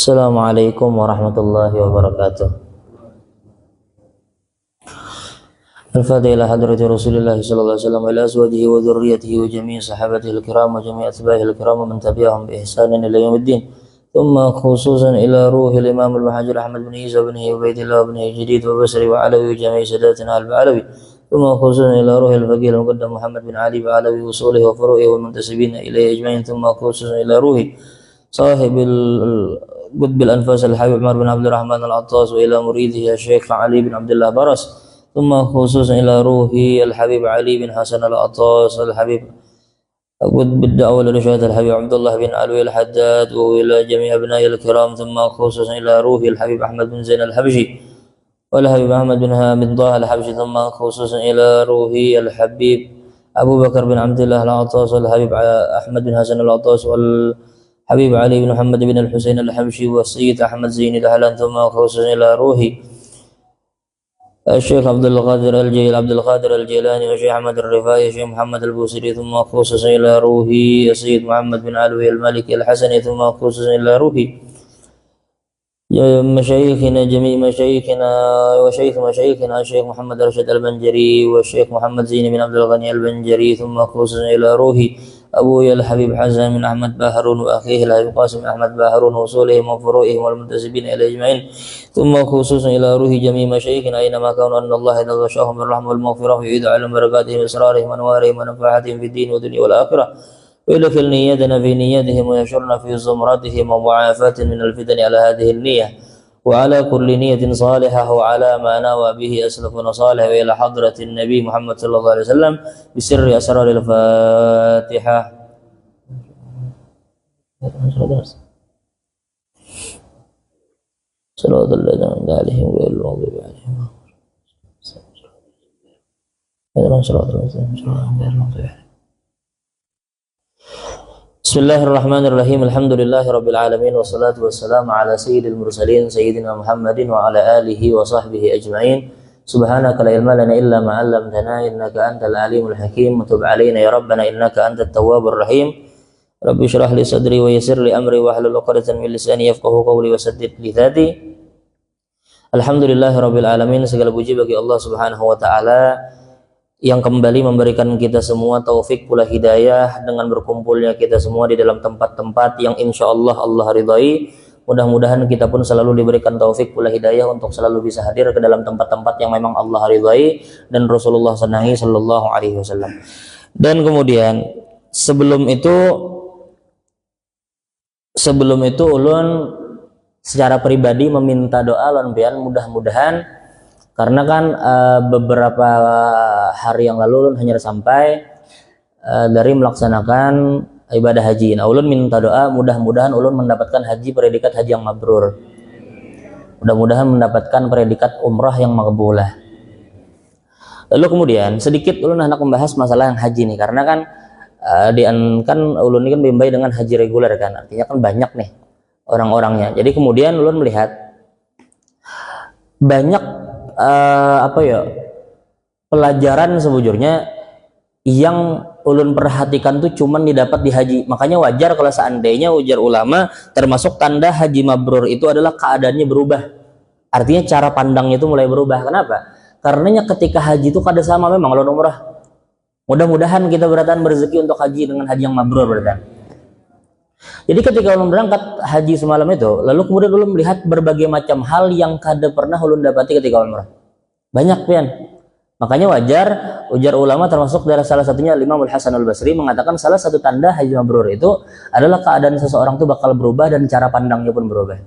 Assalamualaikum warahmatullahi wabarakatuh. Al-Fatihah ila hadrati Rasulillah sallallahu alaihi wasallam wa ila azwajihi wa dhurriyyatihi wa jami'i sahabatihi al-kiram wa jami'i atba'ihi al-kiram wa man tabi'ahum bi ihsanin ila yaumiddin. Thumma khususan ila ruhil Imam al-Muhajir Ahmad bin Isa bin Ubaidillah bin Jadid wa Basri wa Alawi wa jami'i sadatina al-Alawi. Thumma khususan ila ruhil Faqih al-Muqaddam Muhammad bin Ali wa Alawi usulihi wa furu'ihi wa muntasibina ilayhi ajma'in. Thumma khususan ila ruhi sahibil قطب الأنفاس الحبيب عمر بن عبد الرحمن العطاس وإلى مريده الشيخ علي بن عبد الله برس. ثم خصوصا إلى روحي الحبيب علي بن حسن العطاس الحبيب قطب الدعوة لرشاد الحبيب عبد الله بن علوي الحداد وإلى جميع أبناء الكرام. ثم خصوصا إلى روحي الحبيب أحمد بن زين الحبشي والحبيب أحمد بن طه الحبشي. ثم خصوصا إلى روحي الحبيب أبو بكر بن عبد الله العطاس والحبيب أحمد بن حسن العطاس حبيب علي بن محمد بن الحسين الحبشي والسيد أحمد زين دهلان. ثم خصوصا إلى روحي الشيخ عبد القادر الجيلاني والشيخ أحمد الرفاعي والشيخ محمد البوصيري. ثم خصوصا إلى روحي السيد محمد بن علوي المالكي الحسني. ثم خصوصا إلى روحي مشايخنا جميع مشايخنا وشيخ مشايخنا الشيخ محمد رشد البنجري والشيخ محمد زين بن عبد الغني البنجري. ثم خصوصا إلى روحي أبويا الحبيب حسن بن أحمد باهرون وأخيه الحبيب قاسم بن أحمد باهرون وصولهم وفروعهم والمنتسبين إلى أجمعين. ثم خصوصا إلى روح جميع مشايخنا أينما كانوا أن الله إذا غشاهم بالرحمة والمغفرة ويعيد على بركاتهم إسرارهم وأنوارهم ونفعاتهم في الدين والدنيا والآخرة ويدخل نيتنا في نيتهم ويشرنا في زمرتهم ومعافاة من الفتن على هذه النية وعلى كل نية صالحة وعلى ما نوى به أسلفنا صالح وإلى حضرة النبي محمد صلى الله عليه وسلم بسر أسرار الفاتحة. صلوات الله عليهم وغير المغضوب عليهم. Bismillahirrahmanirrahim. Alhamdulillahirabbil alamin wassalatu wassalamu ala sayyidil mursalin sayyidina Muhammadin wa ala alihi wa sahbihi ajma'in. Subhanaka la ilma lana illa ma 'allamtana innaka antal alimul hakim. Tub 'alaina ya rabbana innaka antat tawwabur rahim. Rabbi shrah li sadri wa yassir li amri wa hlul 'uqdatam min lisani yafqahu qawli wa saddid lisani. Alhamdulillahirabbil alamin. Segala puji bagi Allah Subhanahu wa taala yang kembali memberikan kita semua taufik pula hidayah dengan berkumpulnya kita semua di dalam tempat-tempat yang insya Allah Allah ridhai. Mudah-mudahan kita pun selalu diberikan taufik pula hidayah untuk selalu bisa hadir ke dalam tempat-tempat yang memang Allah ridhai dan Rasulullah senangi sallallahu alaihi wasallam. Dan kemudian sebelum itu ulun secara pribadi meminta doa lan pian mudah-mudahan. Karena kan beberapa hari yang lalu ulun hanya sampai dari melaksanakan ibadah haji. Nah, ulun minta doa mudah-mudahan ulun mendapatkan haji predikat haji yang mabrur. Mudah-mudahan mendapatkan predikat umrah yang makbulah. Lalu kemudian sedikit ulun hendak membahas masalah yang haji nih, karena kan ulun ini kan bimbai dengan haji reguler kan. Artinya kan banyak nih orang-orangnya. Jadi kemudian ulun melihat banyak pelajaran sebujurnya yang ulun perhatikan tuh cuman didapat di haji. Makanya wajar kalau seandainya ujar ulama termasuk tanda haji mabrur itu adalah keadaannya berubah. Artinya cara pandangnya itu mulai berubah. Kenapa? Karenanya ketika haji itu kada sama memang ulun umrah. Mudah-mudahan kita beratan berzeki untuk haji dengan haji yang mabrur beratan. Jadi ketika ulun berangkat haji semalam itu, lalu kemudian ulun melihat berbagai macam hal yang kada pernah ulun dapati ketika umrah. Banyak pian. Makanya wajar ujar ulama termasuk dari salah satunya Imam Al-Hasan Al-Basri mengatakan salah satu tanda haji mabrur itu adalah keadaan seseorang itu bakal berubah dan cara pandangnya pun berubah.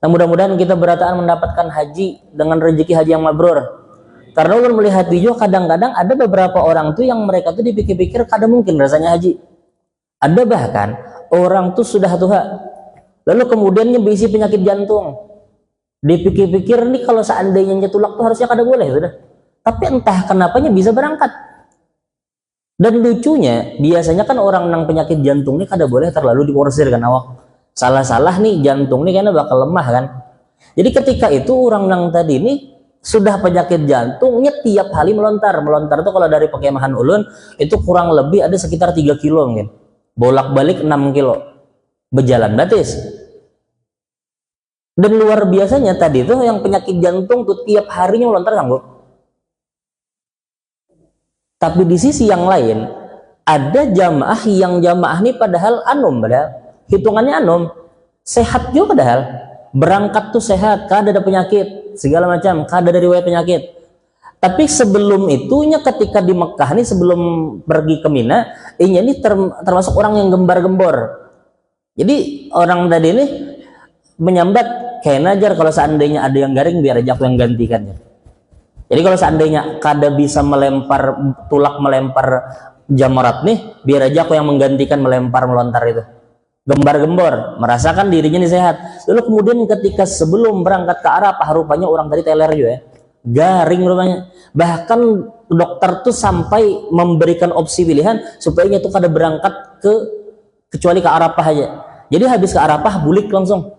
Nah, mudah-mudahan kita berataan mendapatkan haji dengan rezeki haji yang mabrur. Karena ulun melihat video kadang-kadang ada beberapa orang tuh yang mereka tuh dipikir-pikir kada mungkin rasanya haji. Ada bahkan orang tuh sudah tua, lalu kemudiannya berisi penyakit jantung. Dipikir-pikir nih kalau seandainya nyetulak tuh harusnya kada boleh sudah. Tapi entah kenapanya bisa berangkat. Dan lucunya biasanya kan orang nang penyakit jantung ini kada boleh terlalu diporsir kan awak. Salah-salah nih jantung nih karena bakal lemah kan. Jadi ketika itu orang nang tadi nih sudah penyakit jantungnya tiap hari melontar tuh kalau dari perkemahan ulun itu kurang lebih ada sekitar 3 kilo mungkin. Bolak-balik 6 kilo berjalan batis. Dan luar biasanya tadi tuh yang penyakit jantung tuh tiap harinya melontar sanggup. Tapi di sisi yang lain ada jamaah yang jamaah ini padahal hitungannya sehat juga padahal berangkat tuh sehat, kada ada penyakit segala macam, kada ada riwayat penyakit. Tapi sebelum itunya ketika di Mekah nih sebelum pergi ke Mina, ini termasuk orang yang gembar-gembor. Jadi orang tadi ini menyambat kayak najar kalau seandainya ada yang garing biar aja aku yang gantikannya. Jadi kalau seandainya kada bisa melempar jamarat nih, biar aja aku yang menggantikan melontar itu. Gembar-gembor, merasakan dirinya nih sehat. Lalu kemudian ketika sebelum berangkat ke Arafah, rupanya orang tadi teler juga ya. Garing rupanya. Bahkan dokter tuh sampai memberikan opsi pilihan supaya itu kada berangkat kecuali ke Arafah aja. Jadi habis ke Arafah bulik langsung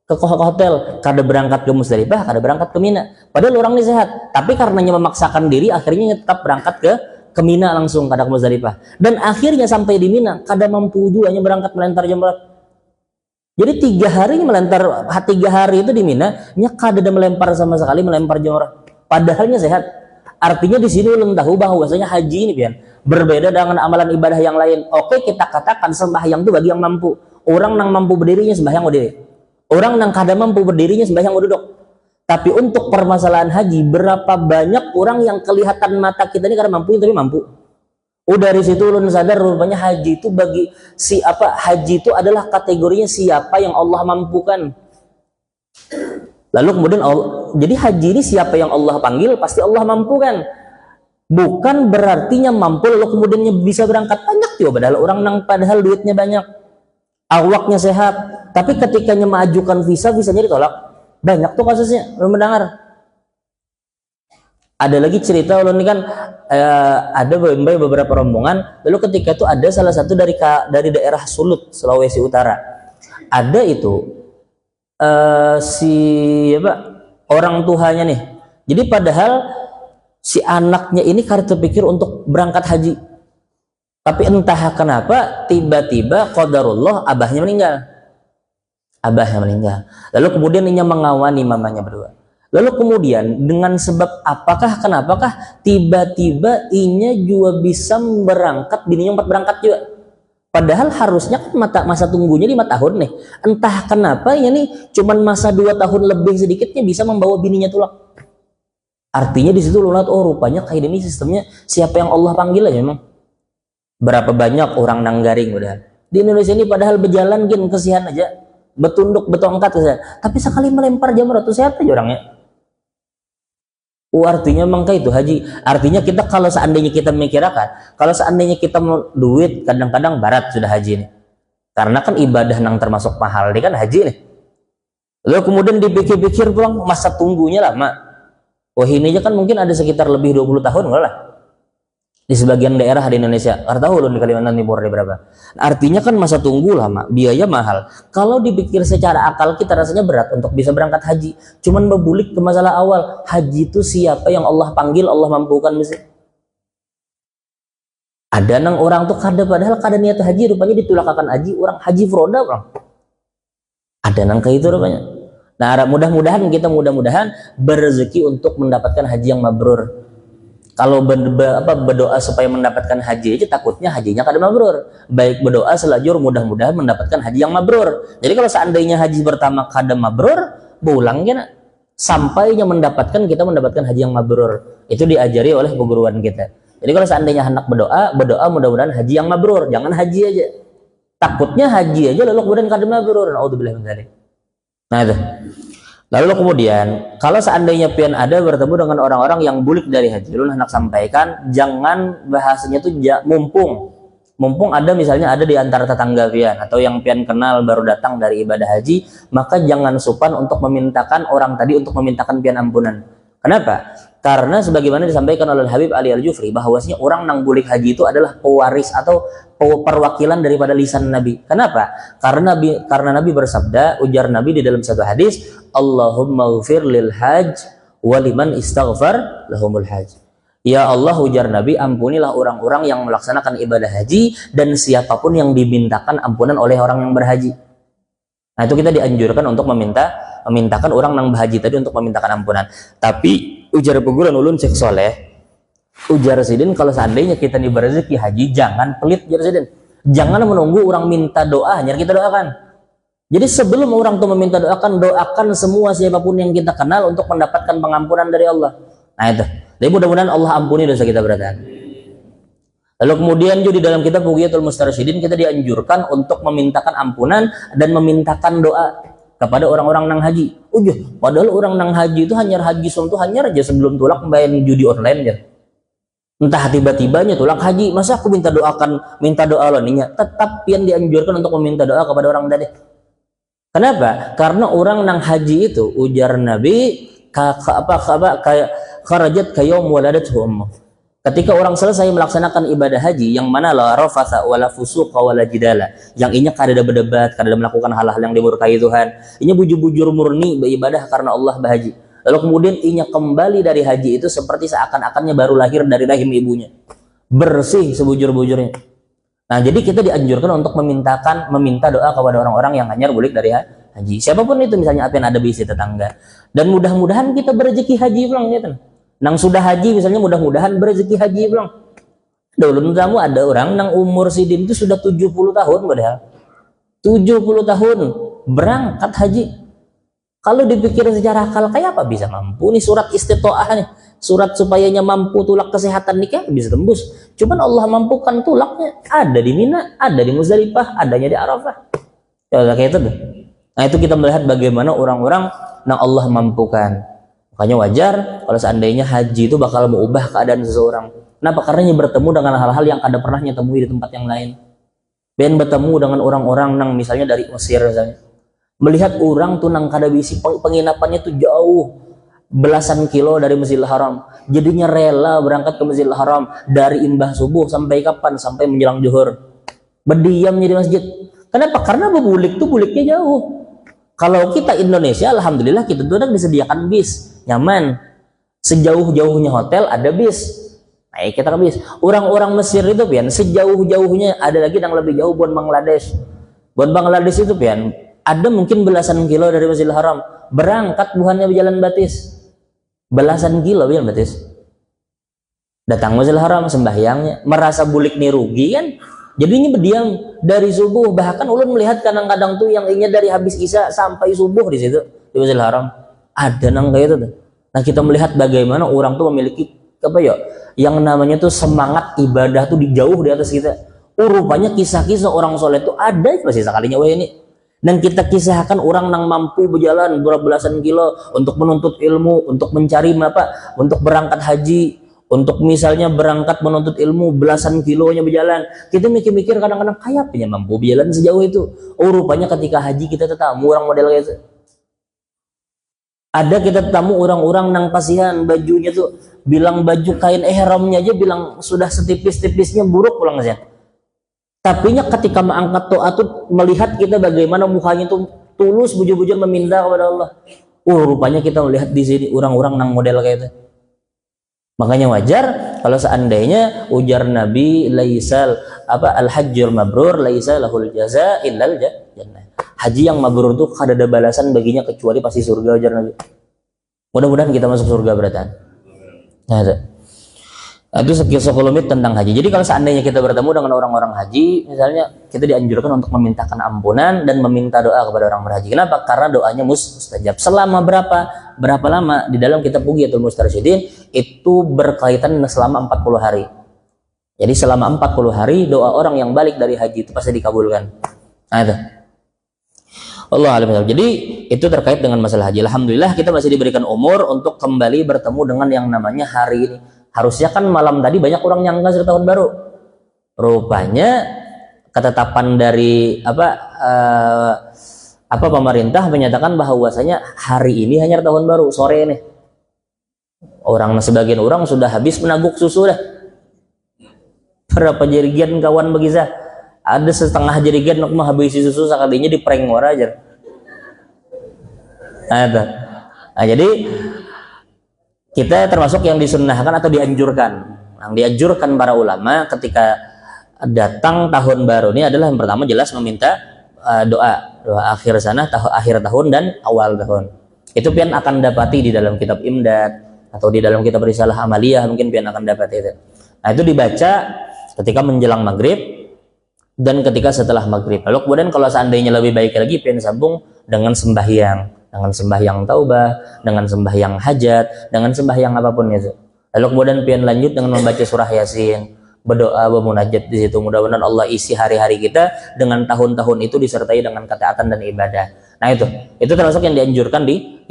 ke hotel, kada berangkat ke Musdalifah, kada berangkat ke Mina. Padahal orang ini sehat, tapi karenanya memaksakan diri akhirnya tetap berangkat ke Mina langsung, kada ke Musdalifah. Dan akhirnya sampai di Mina kada mampu juga hanya berangkat melempar jamrat. Jadi 3 hari melempar, 3 hari itu di Mina nya kada ada melempar sama sekali, melempar jamrat. Padahalnya sehat. Artinya di sini ulun tahu bahwasanya haji ini pian berbeda dengan amalan ibadah yang lain. Oke, kita katakan sembahyang itu bagi yang mampu. Orang yang mampu berdirinya sembahyang berdiri. Orang yang kada mampu berdirinya sembahyang duduk. Tapi untuk permasalahan haji, berapa banyak orang yang kelihatan mata kita ini kada mampu tapi mampu. Dari situ ulun sadar rupanya haji itu haji itu adalah kategorinya siapa yang Allah mampukan. Lalu kemudian jadi haji ini siapa yang Allah panggil pasti Allah mampukan. Bukan berartinya mampu lalu kemudiannya bisa berangkat banyak juga padahal duitnya banyak. Awaknya sehat, tapi ketika mengajukan visanya ditolak. Banyak tuh kasusnya, belum mendengar. Ada lagi cerita ulun ini kan ada beberapa rombongan, lalu ketika itu ada salah satu dari daerah Sulut, Sulawesi Utara. Ada itu orang tuanya nih. Jadi padahal si anaknya ini kada terpikir untuk berangkat haji. Tapi entah kenapa tiba-tiba qadarullah abahnya meninggal. Lalu kemudian inya mengawani mamanya berdua. Lalu kemudian dengan sebab kenapakah tiba-tiba inya juga bisa berangkat, bininya berangkat juga. Padahal harusnya kan masa tunggunya 5 tahun nih. Entah kenapa ya nih cuman masa 2 tahun lebih sedikitnya bisa membawa bininya tulak. Artinya di situ lu lihat rupanya kayak ini sistemnya siapa yang Allah panggil aja memang. Berapa banyak orang nanggaring udah di Indonesia ini padahal berjalan kesian aja betunduk betongkat kesian. Tapi sekali melempar jamrat tuh sehat aja orangnya. Artinya memang itu haji. Artinya kita kalau seandainya kita memikirkan, kalau seandainya kita mau duit kadang-kadang barat sudah haji nih. Karena kan ibadah yang termasuk mahal ini kan haji nih. Lalu kemudian dipikir-pikir pulang masa tunggunya lama. Ini aja kan mungkin ada sekitar lebih 20 tahun enggak lah. Di sebagian daerah di Indonesia, kada tahu di Kalimantan Timur ada berapa. Artinya kan masa tunggu lama, biaya mahal. Kalau dipikir secara akal kita rasanya berat untuk bisa berangkat haji. Cuman berbulik ke masalah awal, haji itu siapa yang Allah panggil, Allah mampukan mesti. Ada nang orang tuh padahal kada niat haji, rupanya ditulakakan haji, orang haji froda orang. Ada nang kayak itu rupanya. Nah, mudah-mudahan berrezeki untuk mendapatkan haji yang mabrur. Kalau berdoa supaya mendapatkan haji aja takutnya hajinya kada mabrur. Baik berdoa selajur mudah-mudahan mendapatkan haji yang mabrur. Jadi kalau seandainya haji pertama kada mabrur, berulang kena sampainya kita mendapatkan haji yang mabrur. Itu diajari oleh perguruan kita. Jadi kalau seandainya hendak berdoa mudah-mudahan haji yang mabrur, jangan haji aja. Takutnya haji aja lalu kemudian kada mabrur. Naudzubillah min dzalik. Nah itu. Lalu kemudian, kalau seandainya pian ada bertemu dengan orang-orang yang bulik dari haji, ulun hendak sampaikan, jangan bahasanya tuh mumpung ada misalnya ada di antara tetangga pian atau yang pian kenal baru datang dari ibadah haji, maka jangan sopan untuk memintakan orang tadi untuk memintakan pian ampunan. Kenapa? Karena sebagaimana disampaikan oleh Habib Ali Al-Jufri, bahwasanya orang nang bulik haji itu adalah pewaris atau perwakilan daripada lisan Nabi. Kenapa? Karena Nabi bersabda, ujar Nabi di dalam satu hadis, Allahumma ghfir lil hajj waliman istaghfar lahumul hajj. Ya Allah, ujar Nabi, ampunilah orang-orang yang melaksanakan ibadah haji dan siapapun yang dimintakan ampunan oleh orang yang berhaji. Nah, itu kita dianjurkan untuk memintakan orang yang berhaji tadi untuk memintakan ampunan. Tapi ujar peguran ulun Syekh Soleh, ujar Sidin, kalau seandainya kita nih berrezeki haji, jangan pelit, ujar Sidin. Jangan menunggu orang minta doa, hanya kita doakan. Jadi sebelum orang tuh meminta doakan semua siapapun yang kita kenal untuk mendapatkan pengampunan dari Allah. Nah itu. Jadi mudah-mudahan Allah ampuni dosa kita berarti. Lalu kemudian juga di dalam kitab Bughiyatul Mustarsyidin kita dianjurkan untuk memintakan ampunan dan memintakan doa kepada orang-orang nang haji. Padahal orang nang haji itu hanya haji tuh hanya aja sebelum tulak main judi online ya. Entah tiba-tibanya tulak haji, masa aku minta doa loh ninya. Tetap yang dianjurkan untuk meminta doa kepada orang tadi. Kenapa? Karena orang nang haji itu ujar Nabi kayak kharajat kayaum waladathu ummuh. Ketika orang selesai melaksanakan ibadah haji yang mana la rafatha wala fusuqa wala jidala, yang inya kada berdebat, kada melakukan hal-hal yang dimurkai Tuhan, inya bujur-bujur murni beribadah karena Allah berhaji. Lalu kemudian inya kembali dari haji itu seperti seakan-akannya baru lahir dari rahim ibunya, bersih sebujur-bujurnya. Nah, jadi kita dianjurkan untuk meminta doa kepada orang-orang yang hanya bulik dari haji. Siapapun itu, misalnya apa yang ada bisi tetangga. Dan mudah-mudahan kita berrezeki haji pulang gitu. Nang sudah haji misalnya mudah-mudahan berrezeki haji pulang. Dulu kamu ada orang nang umur Sidin itu sudah 70 tahun padahal. 70 tahun berangkat haji. Kalau dipikir secara akal kayak apa bisa mampu nih surat istitoah nih. Surat supayanya mampu tulak kesehatan nikah bisa tembus. Cuman Allah mampukan tulaknya. Ada di Mina, ada di Muzdalifah, adanya di Arafah. Ya kayak itu deh. Nah, itu kita melihat bagaimana orang-orang yang Allah mampukan. Makanya wajar kalau seandainya haji itu bakal mengubah keadaan seseorang. Kenapa? Karena bertemu dengan hal-hal yang kada pernah temui di tempat yang lain. Ben bertemu dengan orang-orang yang misalnya dari Mesir misalnya. Melihat orang tuh nang kada bisi penginapannya tuh jauh belasan kilo dari Masjidil Haram. Jadinya rela berangkat ke Masjidil Haram dari imbah subuh sampai kapan? Sampai menjelang zuhur. Berdiam di masjid. Kenapa? Karena bulik tuh buliknya jauh. Kalau kita Indonesia, alhamdulillah kita tuh udah disediakan bis, nyaman. Sejauh-jauhnya hotel ada bis. Nah, kita ke bis. Orang-orang Mesir itu pian, sejauh-jauhnya ada lagi yang lebih jauh buat Bangladesh. Buat Bangladesh itu pian, ada mungkin belasan kilo dari Masjidil Haram. Berangkat bukannya berjalan batis. Belasan kilo berjalan batis. Datang Masjidil Haram sembahyangnya, merasa bulik nih rugi kan? Jadinya berdiam dari subuh, bahkan ulun melihat kadang-kadang tuh yang inya dari habis isya sampai subuh di situ di Masjidil Haram. Ada nang kayak itu tuh. Nah, kita melihat bagaimana orang tuh memiliki apa ya? Yang namanya tuh semangat ibadah tuh jauh di atas kita. Rupanya kisah-kisah orang soleh tuh ada masih sekalinya wah ini. Dan kita kisahkan orang nang mampu berjalan belasan kilo untuk menuntut ilmu, untuk mencari apa? Untuk berangkat haji. Untuk misalnya berangkat menuntut ilmu belasan kilonya berjalan, kita mikir-mikir kadang-kadang kayak punya mampu berjalan sejauh itu. Rupanya ketika haji kita tetamu orang model kayak itu. Ada kita tetamu orang-orang nang kasihan bajunya tuh bilang baju kain ihramnya aja bilang sudah setipis-tipisnya buruk pulang aja. Tapi ketika mengangkat doa tuh melihat kita bagaimana mukanya tuh tulus bujur-bujur meminta kepada Allah. Rupanya kita melihat di sini orang-orang nang model kayak itu. Makanya wajar kalau seandainya ujar Nabi laisal al-hajjul mabrur laisa lahul jaza illal jannah. Haji yang mabrur tuh kada ada balasan baginya kecuali pasti surga, ujar Nabi. Mudah-mudahan kita masuk surga berarti. Nah, itu sekelumit tentang haji. Jadi kalau seandainya kita bertemu dengan orang-orang haji, misalnya kita dianjurkan untuk memintakan ampunan dan meminta doa kepada orang berhaji. Kenapa? Karena doanya mustajab. Selama berapa lama di dalam kitab Bughiyatul Mustarsyidin itu berkaitan selama 40 hari. Jadi selama 40 hari doa orang yang balik dari haji itu pasti dikabulkan. Nah itu. Allah alam. Jadi itu terkait dengan masalah haji. Alhamdulillah kita masih diberikan umur untuk kembali bertemu dengan yang namanya hari ini. Harusnya kan malam tadi banyak orang nyangka sudah tahun baru. Rupanya ketetapan dari pemerintah menyatakan bahwasanya hari ini hanya tahun baru sore nih. Sebagian orang sudah habis menaguk susu dah. Berapa jerigen kawan begitu? Ada setengah jerigen nak menghabisi susu sekalinya di prank orang aja. Nah, jadi kita termasuk yang disunnahkan atau dianjurkan. Yang dianjurkan para ulama ketika datang tahun baru ini adalah yang pertama jelas meminta doa akhir sana, akhir tahun dan awal tahun. Itu pian akan dapati di dalam kitab Imdad atau di dalam kitab Risalah Amaliyah, mungkin pian akan dapat itu. Nah, itu dibaca ketika menjelang maghrib dan ketika setelah maghrib. Lalu kemudian kalau seandainya lebih baik lagi, pian sambung dengan sembahyang taubah, dengan sembahyang hajat, dengan sembahyang apapun itu. Lalu kemudian pian lanjut dengan membaca surah Yasin, berdoa, bermunajat di situ. Mudah-mudahan Allah isi hari-hari kita dengan tahun-tahun itu disertai dengan ketaatan dan ibadah. Nah, itu termasuk yang dianjurkan di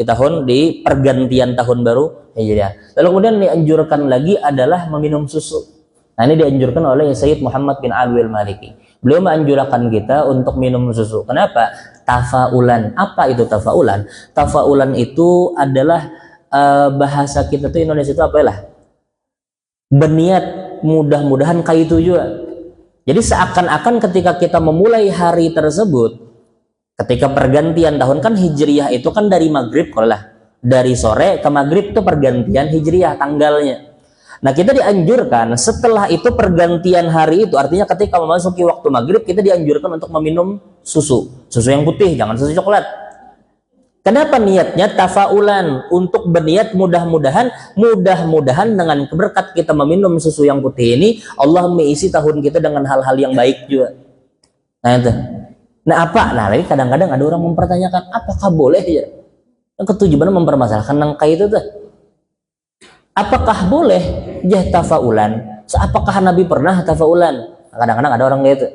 pergantian tahun baru Hijriah. Lalu kemudian dianjurkan lagi adalah meminum susu. Nah, ini dianjurkan oleh Sayyid Muhammad bin Alwi al-Maliki. Beliau menganjurkan kita untuk minum susu. Kenapa? Tafaulan. Apa itu tafaulan? Tafaulan itu adalah bahasa kita tuh Indonesia itu apa lah? Berniat mudah-mudahan kayak itu juga. Jadi seakan-akan ketika kita memulai hari tersebut, ketika pergantian tahun kan Hijriyah itu kan dari maghrib kalau lah, dari sore ke maghrib itu pergantian Hijriyah tanggalnya. Nah, kita dianjurkan setelah itu pergantian hari itu, artinya ketika memasuki waktu maghrib kita dianjurkan untuk meminum susu yang putih, jangan susu coklat. Kenapa niatnya tafaulan? Untuk berniat mudah-mudahan dengan berkat kita meminum susu yang putih ini Allah mengisi tahun kita dengan hal-hal yang baik juga. Nah, itu. Nah, ini kadang-kadang ada orang mempertanyakan apakah boleh ya? Yang ketujuan mempermasalahkan nangka itu tuh. Apakah boleh tafaulan? Apakah Nabi pernah tafaulan? Kadang-kadang ada orang gitu.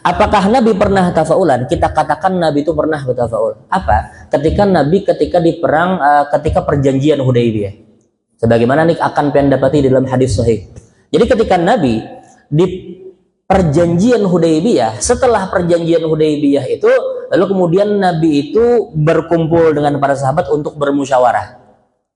Apakah Nabi pernah tafaulan? Kita katakan Nabi itu pernah bertafaul. Apa? Ketika di perang, ketika perjanjian Hudaybiyah. Sebagaimana nih akan pian dapati dalam hadis sahih. Jadi ketika Nabi di perjanjian Hudaybiyah, setelah perjanjian Hudaybiyah itu, lalu kemudian Nabi itu berkumpul dengan para sahabat untuk bermusyawarah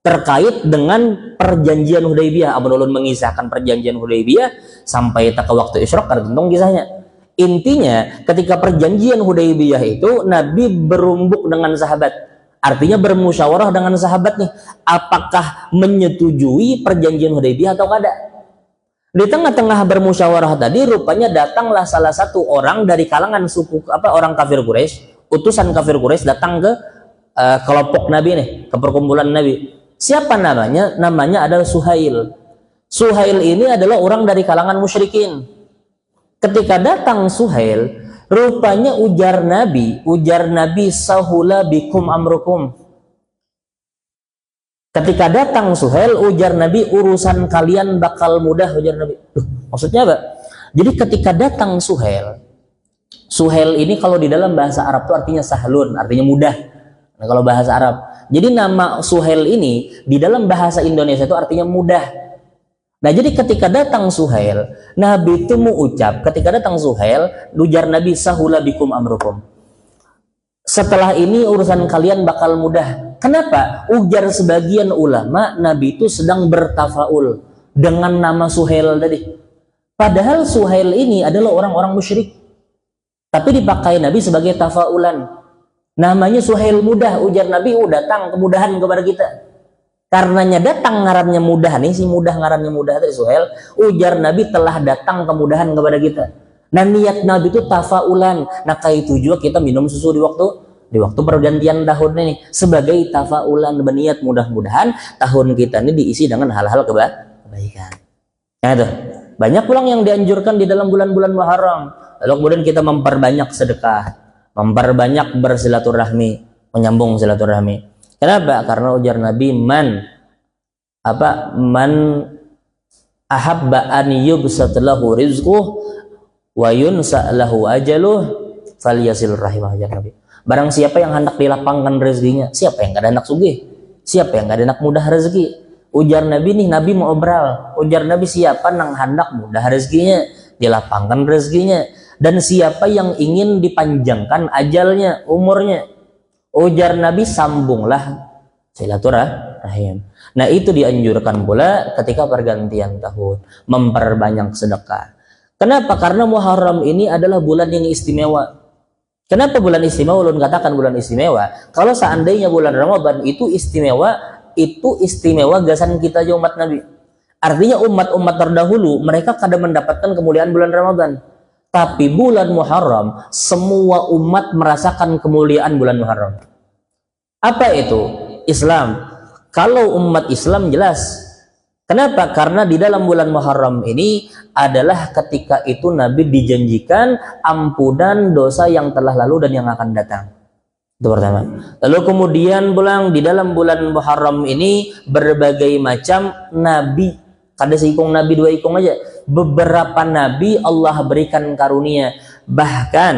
terkait dengan perjanjian Hudaybiyah. Abu Ulun mengisahkan perjanjian Hudaybiyah sampai tak ke waktu Isra tertentu kisahnya. Intinya ketika perjanjian Hudaybiyah itu Nabi berumbuk dengan sahabat, artinya bermusyawarah dengan sahabat nih, apakah menyetujui perjanjian Hudaybiyah atau kada. Di tengah-tengah bermusyawarah tadi rupanya datanglah salah satu orang dari kalangan orang kafir Quraisy, utusan kafir Quraisy datang ke kelompok Nabi nih, ke perkumpulan Nabi. Siapa namanya? Namanya adalah Suhail. Suhail ini adalah orang dari kalangan musyrikin. Ketika datang Suhail, rupanya ujar Nabi sahula bikum amrukum. Ketika datang Suhail, ujar Nabi urusan kalian bakal mudah, ujar Nabi. Maksudnya apa? Jadi ketika datang Suhail ini kalau di dalam bahasa Arab itu artinya sahlun, artinya mudah. Nah, kalau bahasa Arab. Jadi nama Suhail ini di dalam bahasa Indonesia itu artinya mudah. Nah, jadi ketika datang Suhail, Nabi itu mengucap, ketika datang Suhail, ujar Nabi sahula bikum amrukum. Setelah ini urusan kalian bakal mudah. Kenapa? Ujar sebagian ulama, Nabi itu sedang bertafaul dengan nama Suhail tadi. Padahal Suhail ini adalah orang-orang musyrik. Tapi dipakai Nabi sebagai tafaulan. Namanya Suhail mudah, ujar Nabi, datang kemudahan kepada kita. Karenanya datang ngarannya mudah nih, si mudah ngarannya mudah dari Suhail, ujar Nabi telah datang kemudahan kepada kita. Nah, niat Nabi itu tafaulan. Nah, kayak itu juga kita minum susu di waktu pergantian tahun ini sebagai tafaulan, berniat mudah-mudahan tahun kita ini diisi dengan hal-hal kebaikan. Nah, itu banyak pulang yang dianjurkan di dalam bulan-bulan Muharram. Lalu kemudian kita memperbanyak sedekah, memperbanyak bersilaturahmi, menyambung silaturahmi. Kenapa? Karena ujar Nabi man ahabba an yubsat lahu rizquh wa yunsa lahu ajaluh falyasil rahimah ya Nabi. Barang siapa yang hendak dilapangkan rezekinya, siapa yang gak ada anak sugih, siapa yang gak ada anak mudah rezeki. Ujar Nabi nih, Nabi mau obral. Ujar Nabi, siapa yang hendak mudah rezekinya, dilapangkan rezekinya. Dan siapa yang ingin dipanjangkan ajalnya, umurnya. Ujar Nabi, sambunglah silaturahim. Nah itu dianjurkan pula ketika pergantian tahun, memperbanyak sedekah. Kenapa? Karena Muharram ini adalah bulan yang istimewa. Kenapa bulan istimewa? Ulun katakan bulan istimewa. Kalau seandainya bulan Ramadan itu istimewa gasan kita aja umat Nabi. Artinya umat-umat terdahulu mereka kadang mendapatkan kemuliaan bulan Ramadan. Tapi bulan Muharram semua umat merasakan kemuliaan bulan Muharram. Apa itu? Islam. Kalau umat Islam jelas. Kenapa? Karena di dalam bulan Muharram ini adalah ketika itu Nabi dijanjikan ampunan dosa yang telah lalu dan yang akan datang. Itu pertama. Lalu kemudian pulang di dalam bulan Muharram ini berbagai macam nabi. Kada seikung nabi, dua ikung aja. Beberapa nabi Allah berikan karunia. Bahkan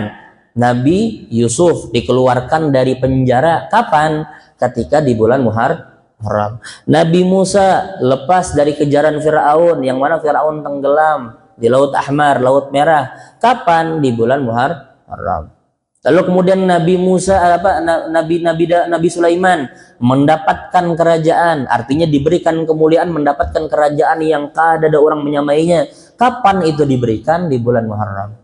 Nabi Yusuf dikeluarkan dari penjara. Kapan? Ketika di bulan Muharram. Nabi Musa lepas dari kejaran Fir'aun, yang mana Fir'aun tenggelam di Laut Ahmar, Laut Merah. Kapan? Di bulan Muharram. Lalu kemudian Nabi Sulaiman mendapatkan kerajaan, artinya diberikan kemuliaan, mendapatkan kerajaan yang kada ada orang menyamainya. Kapan itu diberikan? Di bulan Muharram.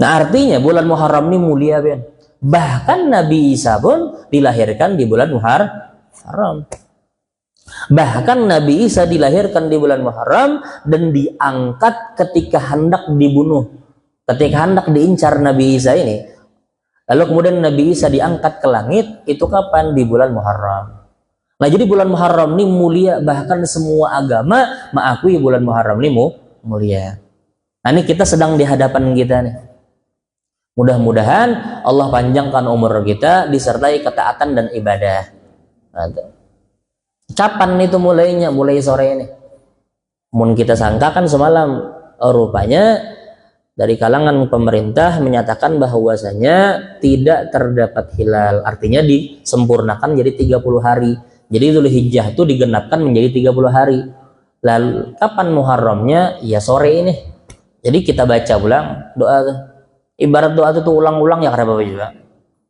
Nah artinya bulan Muharram ini mulia, Ben. Bahkan Nabi Isa pun dilahirkan di bulan Muharram. Bahkan Nabi Isa dilahirkan di bulan Muharram dan diangkat ketika hendak dibunuh. Ketika hendak diincar Nabi Isa ini, lalu kemudian Nabi Isa diangkat ke langit, itu kapan? Di bulan Muharram. Nah jadi bulan Muharram ini mulia, bahkan semua agama mengakui bulan Muharram ini mulia. Nah ini kita sedang di hadapan kita nih. Mudah-mudahan Allah panjangkan umur kita disertai ketaatan dan ibadah. Nah, kapan itu mulainya? Mulai sore ini. Mun kita sangka kan semalam, rupanya dari kalangan pemerintah menyatakan bahwasanya tidak terdapat hilal, artinya disempurnakan jadi 30 hari. Jadi Dzulhijjah itu digenapkan menjadi 30 hari. Lalu kapan Muharramnya? Ya sore ini. Jadi kita baca ulang doa. Ibarat doa itu ulang-ulang ya karena Bapak juga.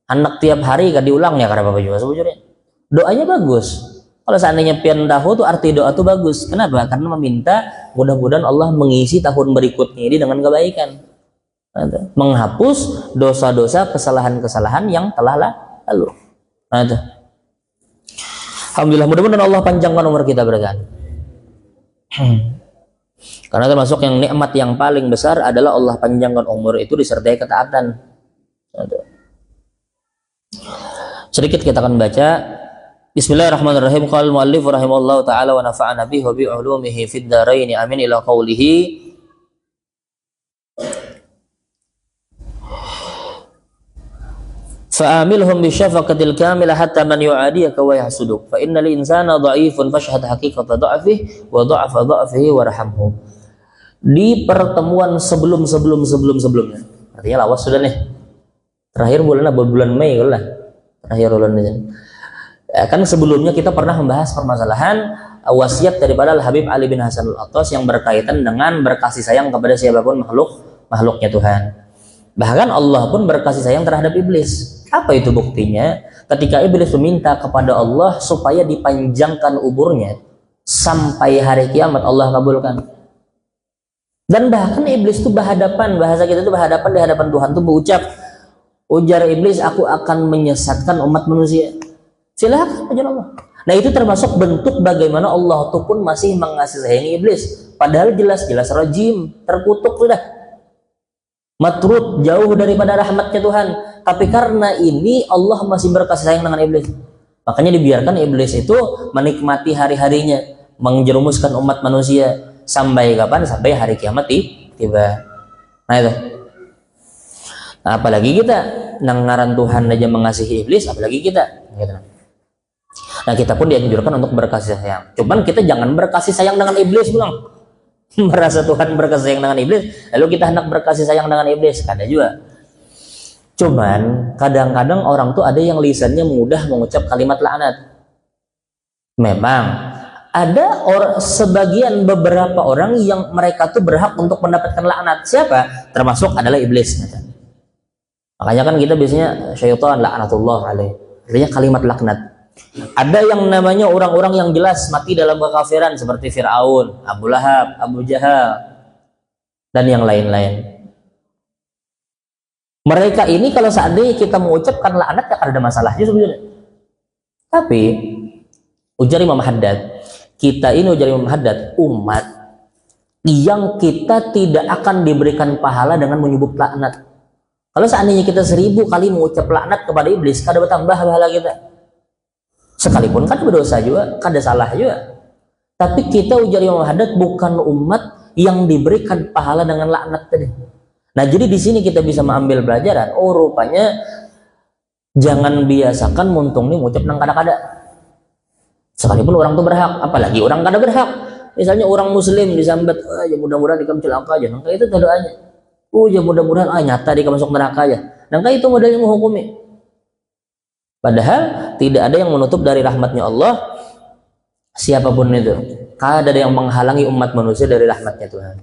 Anak tiap hari kan diulang ya karena Bapak juga sebetulnya. Doanya bagus. Kalau seandainya pian tahu tuh arti doa tuh bagus. Kenapa? Karena meminta mudah-mudahan Allah mengisi tahun berikutnya ini dengan kebaikan. Menghapus dosa-dosa, kesalahan-kesalahan yang telah lalu. Alhamdulillah, mudah-mudahan Allah panjangkan umur kita berkan. Karena termasuk yang nikmat yang paling besar adalah Allah panjangkan umur itu disertai ketaatan. Sedikit kita akan baca. Bismillahirrahmanirrahim. Qala al-muallif rahimallahu taala wa nafa'ana bihi wa bi ulumihi fid dharain. Amin ila qawlihi. Fa'amilhum bi syafaqatil kamilah hatta man yu'adiyaka wa yahsuduk. Fa innal insana dha'ifun fashhad haqiqata dha'fihi wa dha'fa dha'fihi warhamhu. Di pertemuan sebelumnya. Artinya lawas sudah nih. Terakhir bulan Mei lah. Terakhir bulan ini. Kan sebelumnya kita pernah membahas permasalahan wasiat daripada Al-Habib Ali bin Hasan Al-Attas yang berkaitan dengan berkasih sayang kepada siapapun makhluknya Tuhan. Bahkan Allah pun berkasih sayang terhadap iblis. Apa itu buktinya? Ketika iblis meminta kepada Allah supaya dipanjangkan umurnya sampai hari kiamat, Allah kabulkan. Dan bahkan iblis itu berhadapan, bahasa kita itu berhadapan di hadapan Tuhan tuh berucap, ujar iblis, aku akan menyesatkan umat manusia. Silakan aja Allah. Nah itu termasuk bentuk bagaimana Allah itu pun masih mengasihi iblis. Padahal jelas-jelas rajim, terkutuk sudah, matrud, jauh daripada rahmatnya Tuhan. Tapi karena ini Allah masih berkasih sayang dengan iblis. Makanya dibiarkan iblis itu menikmati hari-harinya, menjerumuskan umat manusia. Sampai kapan? Sampai hari kiamat tiba. Nah itu. Nah, apalagi kita ngaran Tuhan aja mengasihi iblis, apalagi kita. Nah kita pun dianjurkan untuk berkasih sayang. Cuman kita jangan berkasih sayang dengan iblis bilang. Merasa Tuhan berkasih sayang dengan iblis, lalu kita hendak berkasih sayang dengan iblis, kada juga. Cuman kadang-kadang orang tuh ada yang lisannya mudah mengucap kalimat laknat. Memang ada sebagian beberapa orang yang mereka tuh berhak untuk mendapatkan laknat. Siapa? Termasuk adalah iblis. Makanya kan kita biasanya syaitan laknatullah alaih. Artinya kalimat laknat. Ada yang namanya orang-orang yang jelas mati dalam kekafiran seperti Fir'aun, Abu Lahab, Abu Jahal, dan yang lain-lain. Mereka ini kalau seandainya kita mengucapkan laknat ya ada masalahnya sebenarnya. Tapi ujar Imam Haddad, kita ini ujar Imam Haddad umat yang kita tidak akan diberikan pahala dengan menyebut laknat. Kalau seandainya kita 1000 kali mengucap laknat kepada iblis, kada bertambah pahala kita. Sekalipun kan berdosa juga, kada salah juga. Tapi kita ujar Imam Haddad bukan umat yang diberikan pahala dengan laknat tadi. Nah, jadi di sini kita bisa mengambil pelajaran. Oh, rupanya jangan biasakan muntung nih mengucap nang kada-kada. Sekalipun orang tuh berhak, apalagi orang kada berhak. Misalnya orang muslim disambat, ya mudah-mudahan dikam celaka aja. Nangka itu doanya. Ya mudah-mudahan nyata dikam masuk neraka aja. Nangka itu modalnya menghukumi. Padahal tidak ada yang menutup dari rahmatnya Allah siapapun itu. Kada ada yang menghalangi umat manusia dari rahmatnya Tuhan.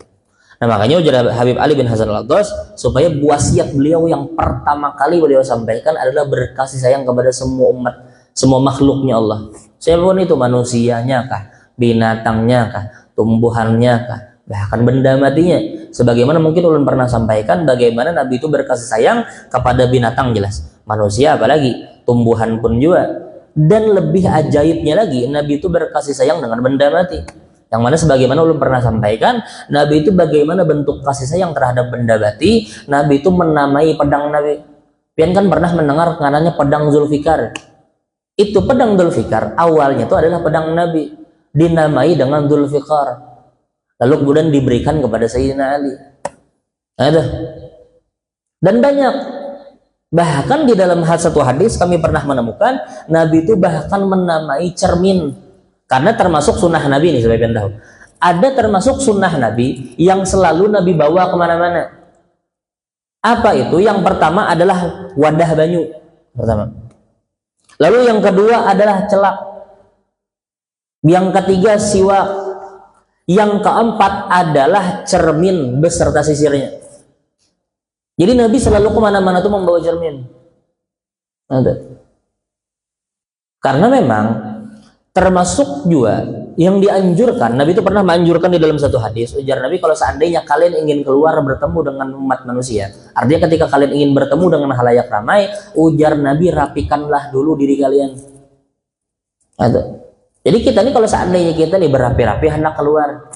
Nah, makanya ujar Habib Ali bin Hasan al-Attas supaya wasiat beliau yang pertama kali beliau sampaikan adalah berkasih sayang kepada semua umat, semua makhluknya Allah. Siapapun itu, manusianya kah, binatangnya kah, tumbuhannya kah, bahkan benda matinya. Sebagaimana mungkin ulun pernah sampaikan bagaimana Nabi itu berkasih sayang kepada binatang jelas, manusia apalagi, tumbuhan pun juga. Dan lebih ajaibnya lagi, Nabi itu berkasih sayang dengan benda mati. Yang mana sebagaimana ulun pernah sampaikan, Nabi itu bagaimana bentuk kasih sayang terhadap benda mati. Nabi itu menamai pedang Nabi. Pian kan pernah mendengar namanya pedang Zulfikar. Itu pedang Zulfikar awalnya itu adalah pedang Nabi, dinamai dengan Zulfikar. Lalu kemudian diberikan kepada Sayyidina Ali. Ada. Dan banyak. Bahkan di dalam satu hadis kami pernah menemukan Nabi itu bahkan menamai cermin. Karena termasuk sunnah Nabi ini, supaya kalian tahu. Ada termasuk sunnah Nabi yang selalu Nabi bawa kemana-mana. Apa itu? Yang pertama adalah wadah banyu. Pertama. Lalu yang kedua adalah celak. Yang ketiga siwak. Yang keempat adalah cermin beserta sisirnya. Jadi Nabi selalu kemana-mana tuh membawa cermin. Ada. Karena memang termasuk juga yang dianjurkan, Nabi itu pernah menganjurkan di dalam satu hadis, ujar Nabi, kalau seandainya kalian ingin keluar bertemu dengan umat manusia, artinya ketika kalian ingin bertemu dengan halayak ramai, ujar Nabi, rapikanlah dulu diri kalian. Ada. Jadi kita nih kalau seandainya kita nih berapi-rapi hendak keluar,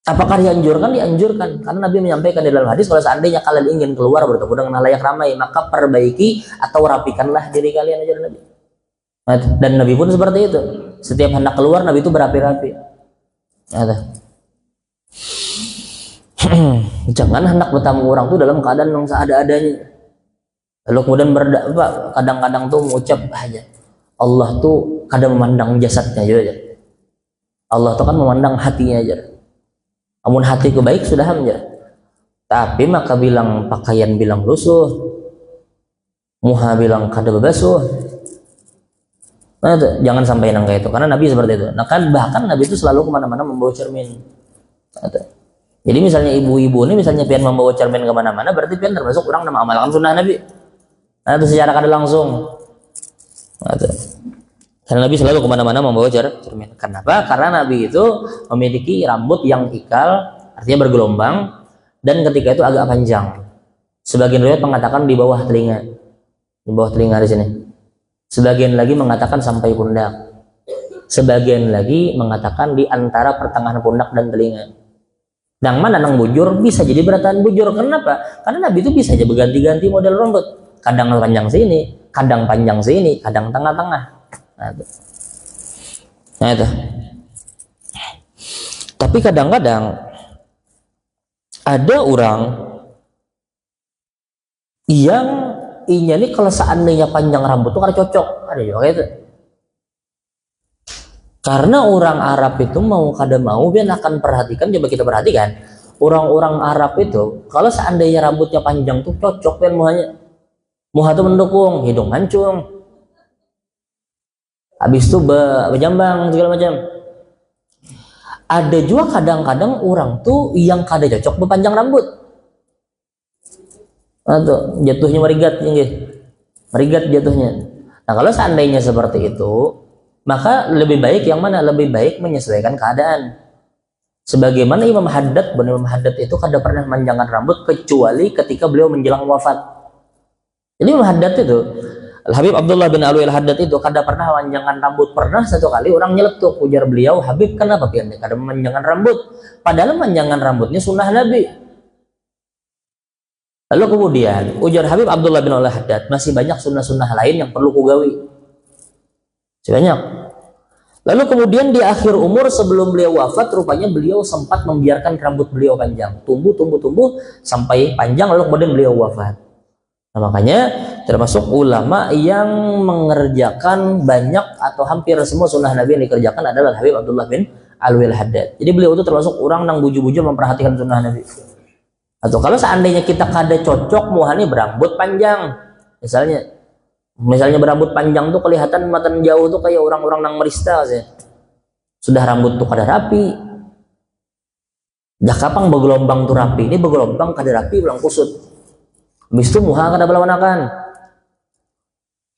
apakah dianjurkan? Dianjurkan, karena Nabi menyampaikan di dalam hadis, kalau seandainya kalian ingin keluar bertemu dengan halayak ramai, maka perbaiki atau rapikanlah diri kalian, ajar Nabi. Dan Nabi pun seperti itu. Setiap hendak keluar Nabi itu berapi-rapi. Jangan hendak bertamu orang tuh dalam keadaan yang seada-adanya. Lalu kemudian kadang-kadang tuh mengucap aja. Allah tuh kadang memandang jasadnya aja. Allah tuh kan memandang hatinya aja. Amun hati kebaik sudah aja. Tapi maka bilang pakaian bilang lusuh, muha bilang kada bebasuh. Nah, jangan sampai nangka itu, karena Nabi seperti itu. Nah kan bahkan Nabi itu selalu kemana-mana membawa cermin. Jadi misalnya ibu-ibu ini misalnya pian membawa cermin kemana-mana, berarti pian termasuk orang nama amalkan sunnah Nabi. Nah itu secara kada langsung. Karena Nabi selalu kemana-mana membawa cermin. Kenapa? Karena Nabi itu memiliki rambut yang ikal, artinya bergelombang, dan ketika itu agak panjang. Sebagian riwayat mengatakan di bawah telinga, di sini. Sebagian lagi mengatakan sampai pundak. Sebagian lagi mengatakan di antara pertengahan pundak dan telinga. Nang mana nang bujur bisa jadi beratahan bujur. Kenapa? Karena Nabi itu bisa aja berganti-ganti model rambut. Kadang panjang sini, kadang panjang sini, kadang tengah-tengah. Nah itu. Tapi kadang-kadang ada orang yang iya nih kalau seandainya panjang rambut tuh kada cocok, ada juga kayak itu. Karena orang Arab itu mau kada mau dia akan perhatikan, coba kita perhatikan orang-orang Arab itu kalau seandainya rambutnya panjang tuh cocok kan muha tuh mendukung, hidung mancung, habis itu berjambang segala macam. Ada juga kadang-kadang orang tuh yang kada cocok berpanjang rambut, atau jatuhnya merigat jatuhnya. Nah kalau seandainya seperti itu, maka lebih baik yang mana? Lebih baik menyesuaikan keadaan. Sebagaimana Imam Haddad itu kada pernah memanjangkan rambut kecuali ketika beliau menjelang wafat. Jadi Imam Haddad itu, Habib Abdullah bin Alwi al-Haddad itu kada pernah memanjangkan rambut. Pernah satu kali orang nyeletuk, ujar beliau, Habib kenapa pian kada memanjangkan rambut? Padahal memanjangkan rambutnya sunnah Nabi. Lalu kemudian ujar Habib Abdullah bin Alwi al-Haddad, masih banyak sunnah-sunnah lain yang perlu kugawi. Banyak. Lalu kemudian di akhir umur sebelum beliau wafat, rupanya beliau sempat membiarkan rambut beliau panjang, tumbuh sampai panjang, lalu kemudian beliau wafat. Nah, makanya termasuk ulama yang mengerjakan banyak atau hampir semua sunnah Nabi yang dikerjakan adalah Habib Abdullah bin Alwi al-Haddad. Jadi beliau itu termasuk orang yang bujur-bujur memperhatikan sunnah Nabi. Atau kalau seandainya kita kada cocok muhani berambut panjang, misalnya berambut panjang tuh kelihatan mata jauh tuh kayak orang-orang nang merista sih. Sudah rambut tuh kada rapi. Dah kapang bergelombang tuh rapi, ini bergelombang kada rapi ulang kusut. Habis itu muha kada belawanakan.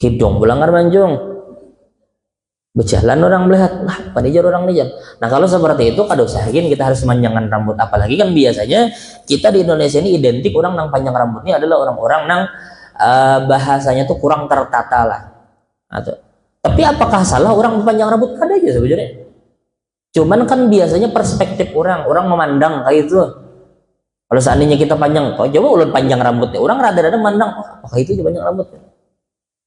Hidung bulangar manjung. Berjalan orang melihat, apa nih orang nih. Nah kalau seperti itu kada usahain kita harus memanjangkan rambut, apalagi kan biasanya kita di Indonesia ini identik orang nang panjang rambutnya adalah orang-orang nang bahasanya tuh kurang tertata lah. Tapi apakah salah orang panjang rambut? Kada aja sebenarnya. Cuman kan biasanya perspektif orang memandang kayak itu. Kalau seandainya kita panjang, coba ulun panjang rambutnya, orang rada-rada mandang, apakah itu panjang rambutnya?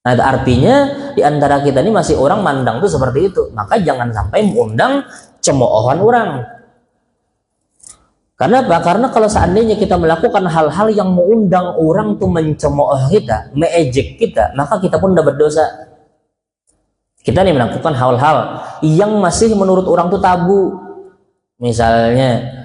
Nah itu artinya di antara kita ini masih orang mandang tuh seperti itu. Maka jangan sampai mengundang cemoohan orang. Karena apa? Karena kalau seandainya kita melakukan hal-hal yang mengundang orang tuh mencemooh kita, mengejek kita, maka kita pun udah berdosa. Kita nih melakukan hal-hal yang masih menurut orang tuh tabu. Misalnya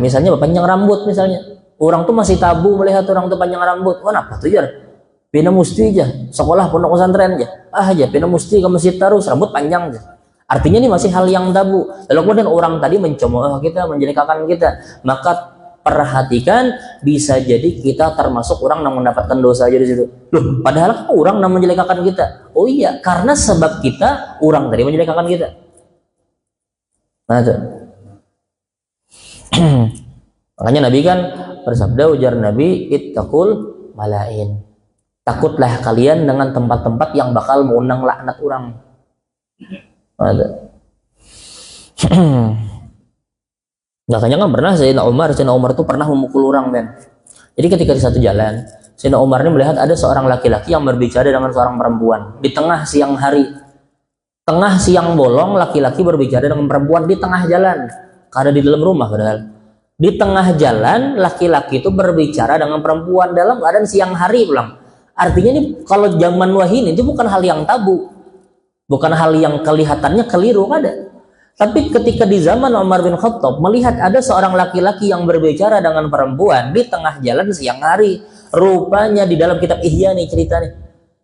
misalnya panjang rambut misalnya. Orang tuh masih tabu melihat orang tuh panjang rambut. Wah, apa tuh jar? Pina musti aja, sekolah pondok pesantren aja. Pina musti ke masjid terus, rambut panjang aja. Artinya ini masih hal yang tabu. Lalu kemudian orang tadi mencemooh kita, menjelekkan kita, maka perhatikan, bisa jadi kita termasuk orang yang mendapatkan dosa aja di situ. Loh, padahal orang yang menjelekkan kita. Oh iya, karena sebab kita orang tadi menjelekkan kita. Nah, itu. Makanya Nabi kan bersabda, ujar Nabi, ittaqul malain. Takutlah kalian dengan tempat-tempat yang bakal mengundang laknat orang. Ada. Makanya kan pernah Sayyidina Umar itu pernah memukul orang, men. Jadi ketika di satu jalan, Sayyidina Umar ini melihat ada seorang laki-laki yang berbicara dengan seorang perempuan di tengah siang hari. Tengah siang bolong, laki-laki berbicara dengan perempuan di tengah jalan. Karena di dalam rumah padahal. Di tengah jalan, laki-laki itu berbicara dengan perempuan dalam keadaan siang hari pulang. Artinya ini kalau zaman wahyu itu bukan hal yang tabu, bukan hal yang kelihatannya keliru, ada. Tapi ketika di zaman Umar bin Khattab melihat ada seorang laki-laki yang berbicara dengan perempuan di tengah jalan siang hari, rupanya di dalam kitab Ihya nih ceritanya.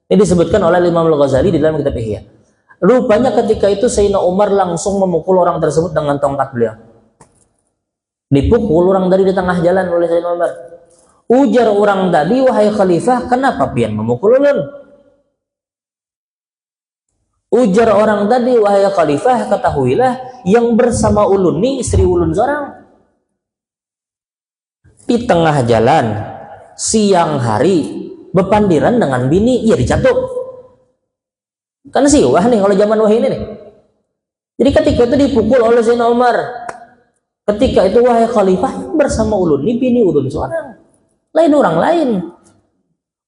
Ini disebutkan oleh Imam Al-Ghazali di dalam kitab Ihya. Rupanya ketika itu Sayyidina Umar langsung memukul orang tersebut dengan tongkat beliau. Dipukul orang dari di tengah jalan oleh Sayyidina Umar. Ujar orang tadi, wahai khalifah, kenapa pian memukul ulun? Ujar orang tadi, wahai khalifah, ketahuilah yang bersama ulun nih istri ulun seorang. Di tengah jalan siang hari bepandiran dengan bini, ya dicatuk. Kan sih wah nih kalau zaman wahyu ini nih. Jadi ketika itu dipukul oleh Sayyidina Umar. Ketika itu, wahai khalifah, bersama ulun nih bini ulun seorang. Lain orang lain.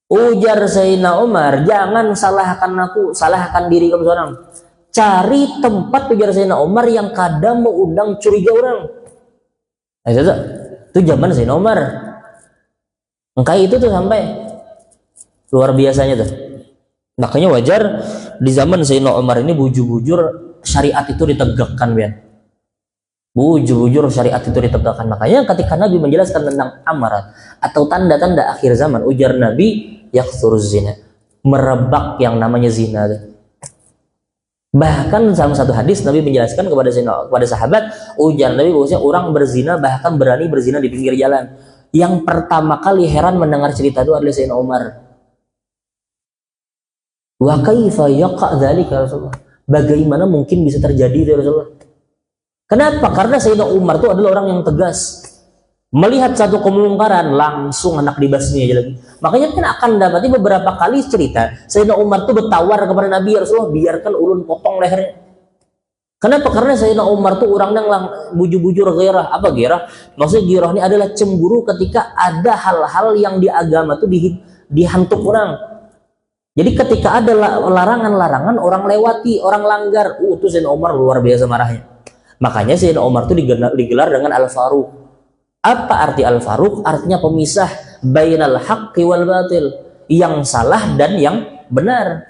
Ujar Sayyidina Umar, jangan salahkan aku, salahkan diri kamu seorang. Cari tempat, ujar Sayyidina Umar, yang kadang mengundang curiga orang. Nah, itu zaman Sayyidina Umar. Engkai itu tuh sampai luar biasanya tuh. Makanya wajar di zaman Sayyidina Umar ini bujur-bujur syariat itu ditegakkan, ya. Bujur-bujur syariat itu ditegakkan. Makanya ketika Nabi menjelaskan tentang amarat atau tanda-tanda akhir zaman, ujar Nabi, yakthuruz zina, merebak yang namanya zina. Bahkan dalam satu hadis Nabi menjelaskan kepada sahabat, ujar Nabi bahwasanya orang berzina bahkan berani berzina di pinggir jalan. Yang pertama kali heran mendengar cerita itu adalah Sayyidina Umar. Wa kaifa yaqa dzalika Rasulullah? Bagaimana mungkin bisa terjadi itu Rasulullah? Kenapa? Karena Sayyidina Umar itu adalah orang yang tegas. Melihat satu kemungkaran langsung anak dibasmi aja lagi. Makanya kan akan dapati beberapa kali cerita Sayyidina Umar itu bertawar kepada Nabi, ya Rasulullah, biarkan ulun potong lehernya. Kenapa? Karena Sayyidina Umar itu orang yang bujur-bujur gairah. Apa gairah? Maksudnya gairah ini adalah cemburu ketika ada hal-hal yang di agama itu dihantuk orang. Jadi ketika ada larangan-larangan orang lewati, orang langgar, itu Sayyidina Umar luar biasa marahnya. Makanya Sayyidina Umar itu digelar dengan Al-Faruq. Apa arti Al-Faruq? Artinya pemisah bainal haqqi wal batil, yang salah dan yang benar.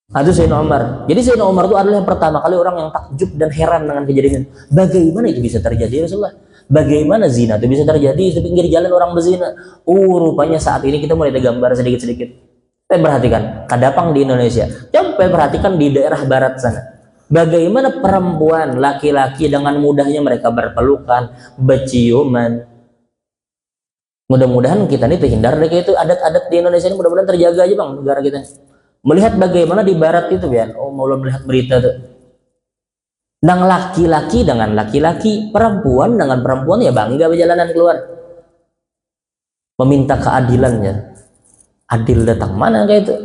Itu Sayyidina Umar. Jadi Sayyidina Umar itu adalah yang pertama kali orang yang takjub dan heran dengan kejadian. Bagaimana itu bisa terjadi Rasulullah? Bagaimana zina itu bisa terjadi di pinggir jalan orang berzina? Rupanya saat ini kita mulai ada gambar sedikit-sedikit. Saya perhatikan, kadapang di Indonesia. Coba perhatikan di daerah barat sana. Bagaimana perempuan, laki-laki dengan mudahnya mereka berpelukan, berciuman. Mudah-mudahan kita ini terhindar dari itu. Adat-adat di Indonesia ini mudah-mudahan terjaga aja bang, negara kita. Melihat bagaimana di barat itu, ya. Mulai melihat berita tuh. Dan laki-laki dengan laki-laki, perempuan dengan perempuan, ya bangga berjalanan keluar. Meminta keadilannya. Adil datang mana kayak itu?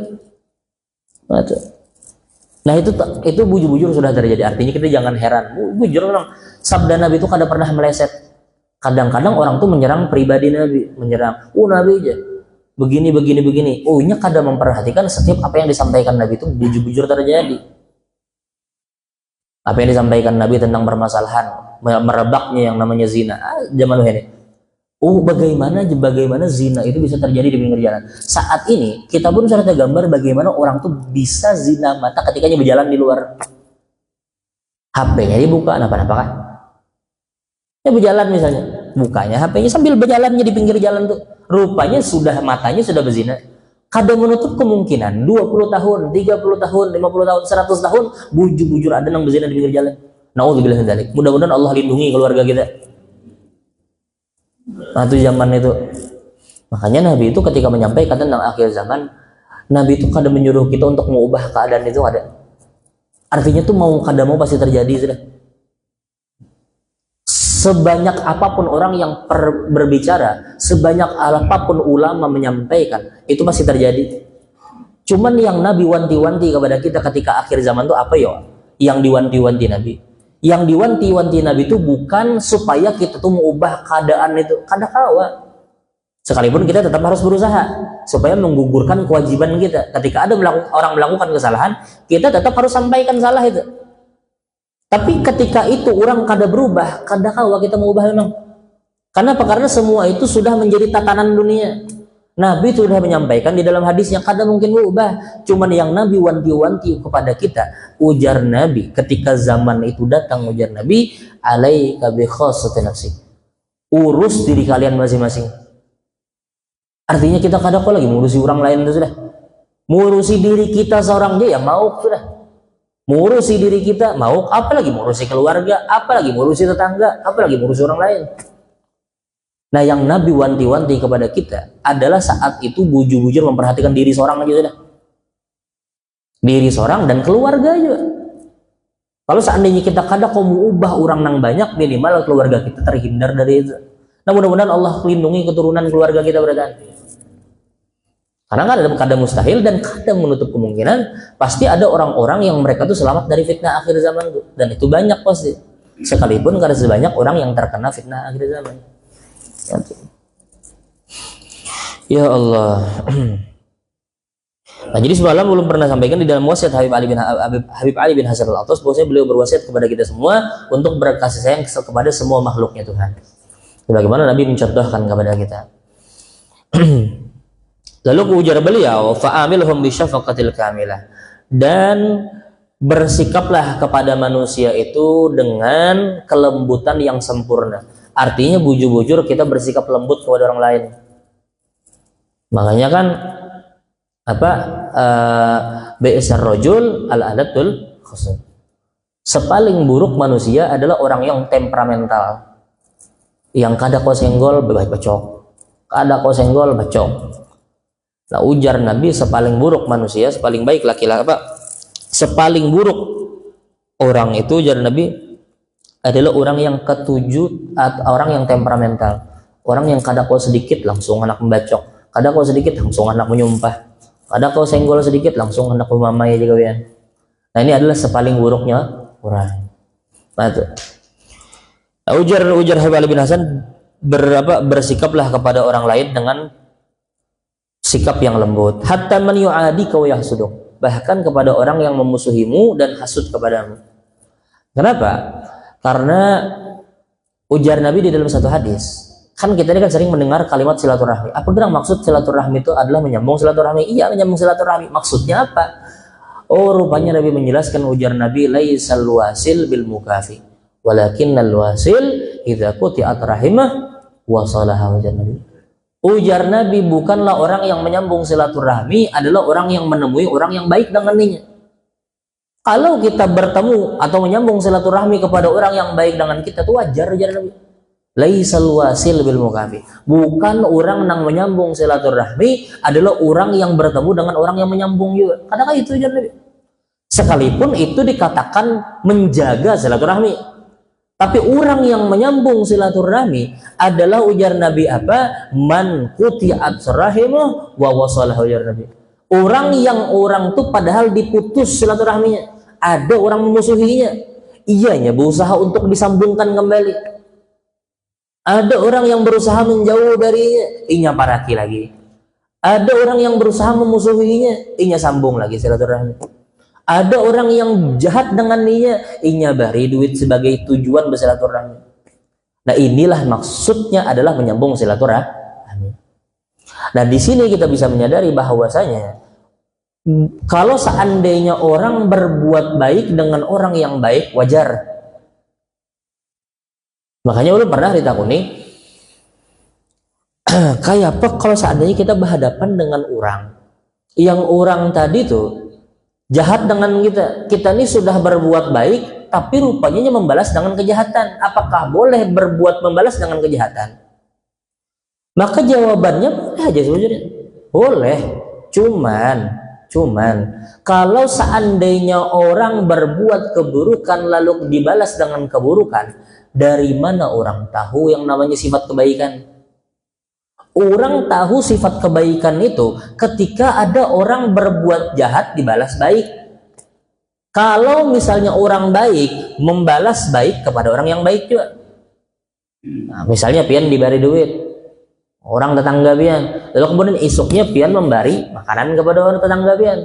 Nah itu bujur-bujur sudah terjadi. Artinya kita jangan heran. Bujur memang sabda Nabi itu kadang pernah meleset. Kadang-kadang orang tuh menyerang pribadi Nabi, menyerang, Nabi aja begini. Nya kadang memperhatikan setiap apa yang disampaikan Nabi itu bujur-bujur terjadi. Apa yang disampaikan Nabi tentang permasalahan merebaknya yang namanya zina. Zaman ini. Bagaimana zina itu bisa terjadi di pinggir jalan. Saat ini kita pun sudah tergambar bagaimana orang tuh bisa zina mata ketika berjalan di luar. HP-nya dibuka, apa-apa kan? Ya berjalan misalnya, bukanya HP-nya sambil berjalannya di pinggir jalan tuh. Rupanya matanya sudah berzina. Kadang menutup kemungkinan 20 tahun, 30 tahun, 50 tahun, 100 tahun bujur-bujur ada yang berzina di pinggir jalan. Naudzubillah min dzalik. Mudah-mudahan Allah lindungi keluarga kita. Nah itu zaman itu. Makanya Nabi itu ketika menyampaikan tentang akhir zaman, Nabi itu kadang menyuruh kita untuk mengubah keadaan itu ada. Artinya tuh kadang mau pasti terjadi sudah. Sebanyak apapun orang yang berbicara, sebanyak apapun ulama menyampaikan, itu pasti terjadi. Cuman yang Nabi wanti-wanti kepada kita ketika akhir zaman itu apa ya? Yang diwanti-wanti Nabi. Yang diwanti-wanti Nabi itu bukan supaya kita tuh mengubah keadaan itu, kadang-kala. Sekalipun kita tetap harus berusaha supaya menggugurkan kewajiban kita. Ketika ada orang melakukan kesalahan, kita tetap harus sampaikan salah itu. Tapi ketika itu orang kada berubah, kadang-kala kita mengubah memang. Kenapa? Karena semua itu sudah menjadi tatanan dunia. Nabi sudah menyampaikan di dalam hadisnya kada mungkin berubah. Cuman yang Nabi wanti-wanti kepada kita, ujar Nabi ketika zaman itu datang, ujar Nabi, alaika bi khassati nafsi. Urus diri kalian masing-masing. Artinya kita kada kok lagi ngurusi orang lain itu sudah. Ngurusi diri kita seorang dia ya mau sudah. Ngurusi diri kita mau, apalagi ngurusi keluarga, apalagi ngurusi tetangga, apalagi ngurusi orang lain. Nah yang Nabi wanti-wanti kepada kita adalah saat itu bujur-bujur memperhatikan diri seorang aja sudah. Diri seorang dan keluarga juga. Kalau seandainya kita kada kau mengubah orang nang banyak, minimal keluarga kita terhindar dari itu. Nah mudah-mudahan Allah melindungi keturunan keluarga kita berarti. Karena kadang mustahil dan kadang menutup kemungkinan pasti ada orang-orang yang mereka tuh selamat dari fitnah akhir zaman itu. Dan itu banyak pasti. Sekalipun kada sebanyak orang yang terkena fitnah akhir zaman. Ya Allah. Nah, jadi semalam belum pernah sampaikan di dalam wasiat Habib Ali bin Hasan Al-Attas bahwasanya beliau berwasiat kepada kita semua untuk berkasih sayang kepada semua makhluknya Tuhan. Sebagaimana Nabi mencontohkan kepada kita. Lalu ujar beliau, fa'amilhum bisyafaqatil kamilah. Dan bersikaplah kepada manusia itu dengan kelembutan yang sempurna. Artinya bujur-bujur kita bersikap lembut kepada orang lain. Makanya kan apa bi'sar rajul al-adatul khusn. Sepaling buruk manusia adalah orang yang temperamental. Yang kada kau senggol bacok. Kada kau senggol bacok. Nah, ujar Nabi sepaling buruk manusia, sepaling baik laki-laki sepaling buruk orang itu, ujar Nabi, adalah orang yang ketujuh atau orang yang temperamental. Orang yang kada kau sedikit langsung anak membacok, kada kau sedikit langsung anak menyumpah, kada kau senggol sedikit langsung anak memamai aja kawan. Nah, ini adalah sepaling buruknya orang. Nah, itu. Ujar Habib bin Hasan bersikaplah kepada orang lain dengan sikap yang lembut, hatta man yu'adika wa yahsuduk, bahkan kepada orang yang memusuhimu dan hasud kepadamu. Kenapa? Karena ujar Nabi di dalam satu hadis, kan kita ini kan sering mendengar kalimat silaturahmi. Apa kira maksud silaturahmi itu adalah menyambung silaturahmi? Iya, menyambung silaturahmi. Maksudnya apa? Oh, rupanya Nabi menjelaskan, ujar Nabi, laisal wasil bil mukafi, walakinnal wasil idza quti'at rahimah wa salaha. Ujar Nabi, bukanlah orang yang menyambung silaturahmi adalah orang yang menemui orang yang baik dengannya. Kalau kita bertemu atau menyambung silaturahmi kepada orang yang baik dengan kita, itu wajar, ujar Nabi. Laisal wasil bil mukafi. Bukan orang yang menyambung silaturahmi adalah orang yang bertemu dengan orang yang menyambung juga. Kadang-kadang itu, ujar Nabi. Sekalipun itu dikatakan menjaga silaturahmi. Tapi orang yang menyambung silaturahmi adalah, ujar Nabi, apa? Man quti'at rahimuh wa wasalahu, ujar Nabi. Orang yang orang tuh padahal diputus silaturahminya, ada orang memusuhinya, ianya berusaha untuk disambungkan kembali. Ada orang yang berusaha menjauh darinya, inya paraki lagi. Ada orang yang berusaha memusuhinya, inya sambung lagi silaturahmi. Ada orang yang jahat dengan dia, inya bari duit sebagai tujuan bersilaturahmi. Nah, inilah maksudnya adalah menyambung silaturahmi. Nah, di sini kita bisa menyadari bahwasanya kalau seandainya orang berbuat baik dengan orang yang baik, wajar. Makanya ulun pernah ditakuni, kayak apa kalau seandainya kita berhadapan dengan orang yang orang tadi tuh jahat dengan kita ini sudah berbuat baik, tapi rupanya membalas dengan kejahatan. Apakah boleh berbuat membalas dengan kejahatan? Maka jawabannya boleh aja sebenarnya. Boleh. Cuman kalau seandainya orang berbuat keburukan lalu dibalas dengan keburukan, dari mana orang tahu yang namanya sifat kebaikan? Orang tahu sifat kebaikan itu ketika ada orang berbuat jahat dibalas baik. Kalau misalnya orang baik membalas baik kepada orang yang baik juga. Nah, misalnya pian diberi duit, orang tetangga pian, lalu kemudian esoknya pian memberi makanan kepada orang tetangga pian.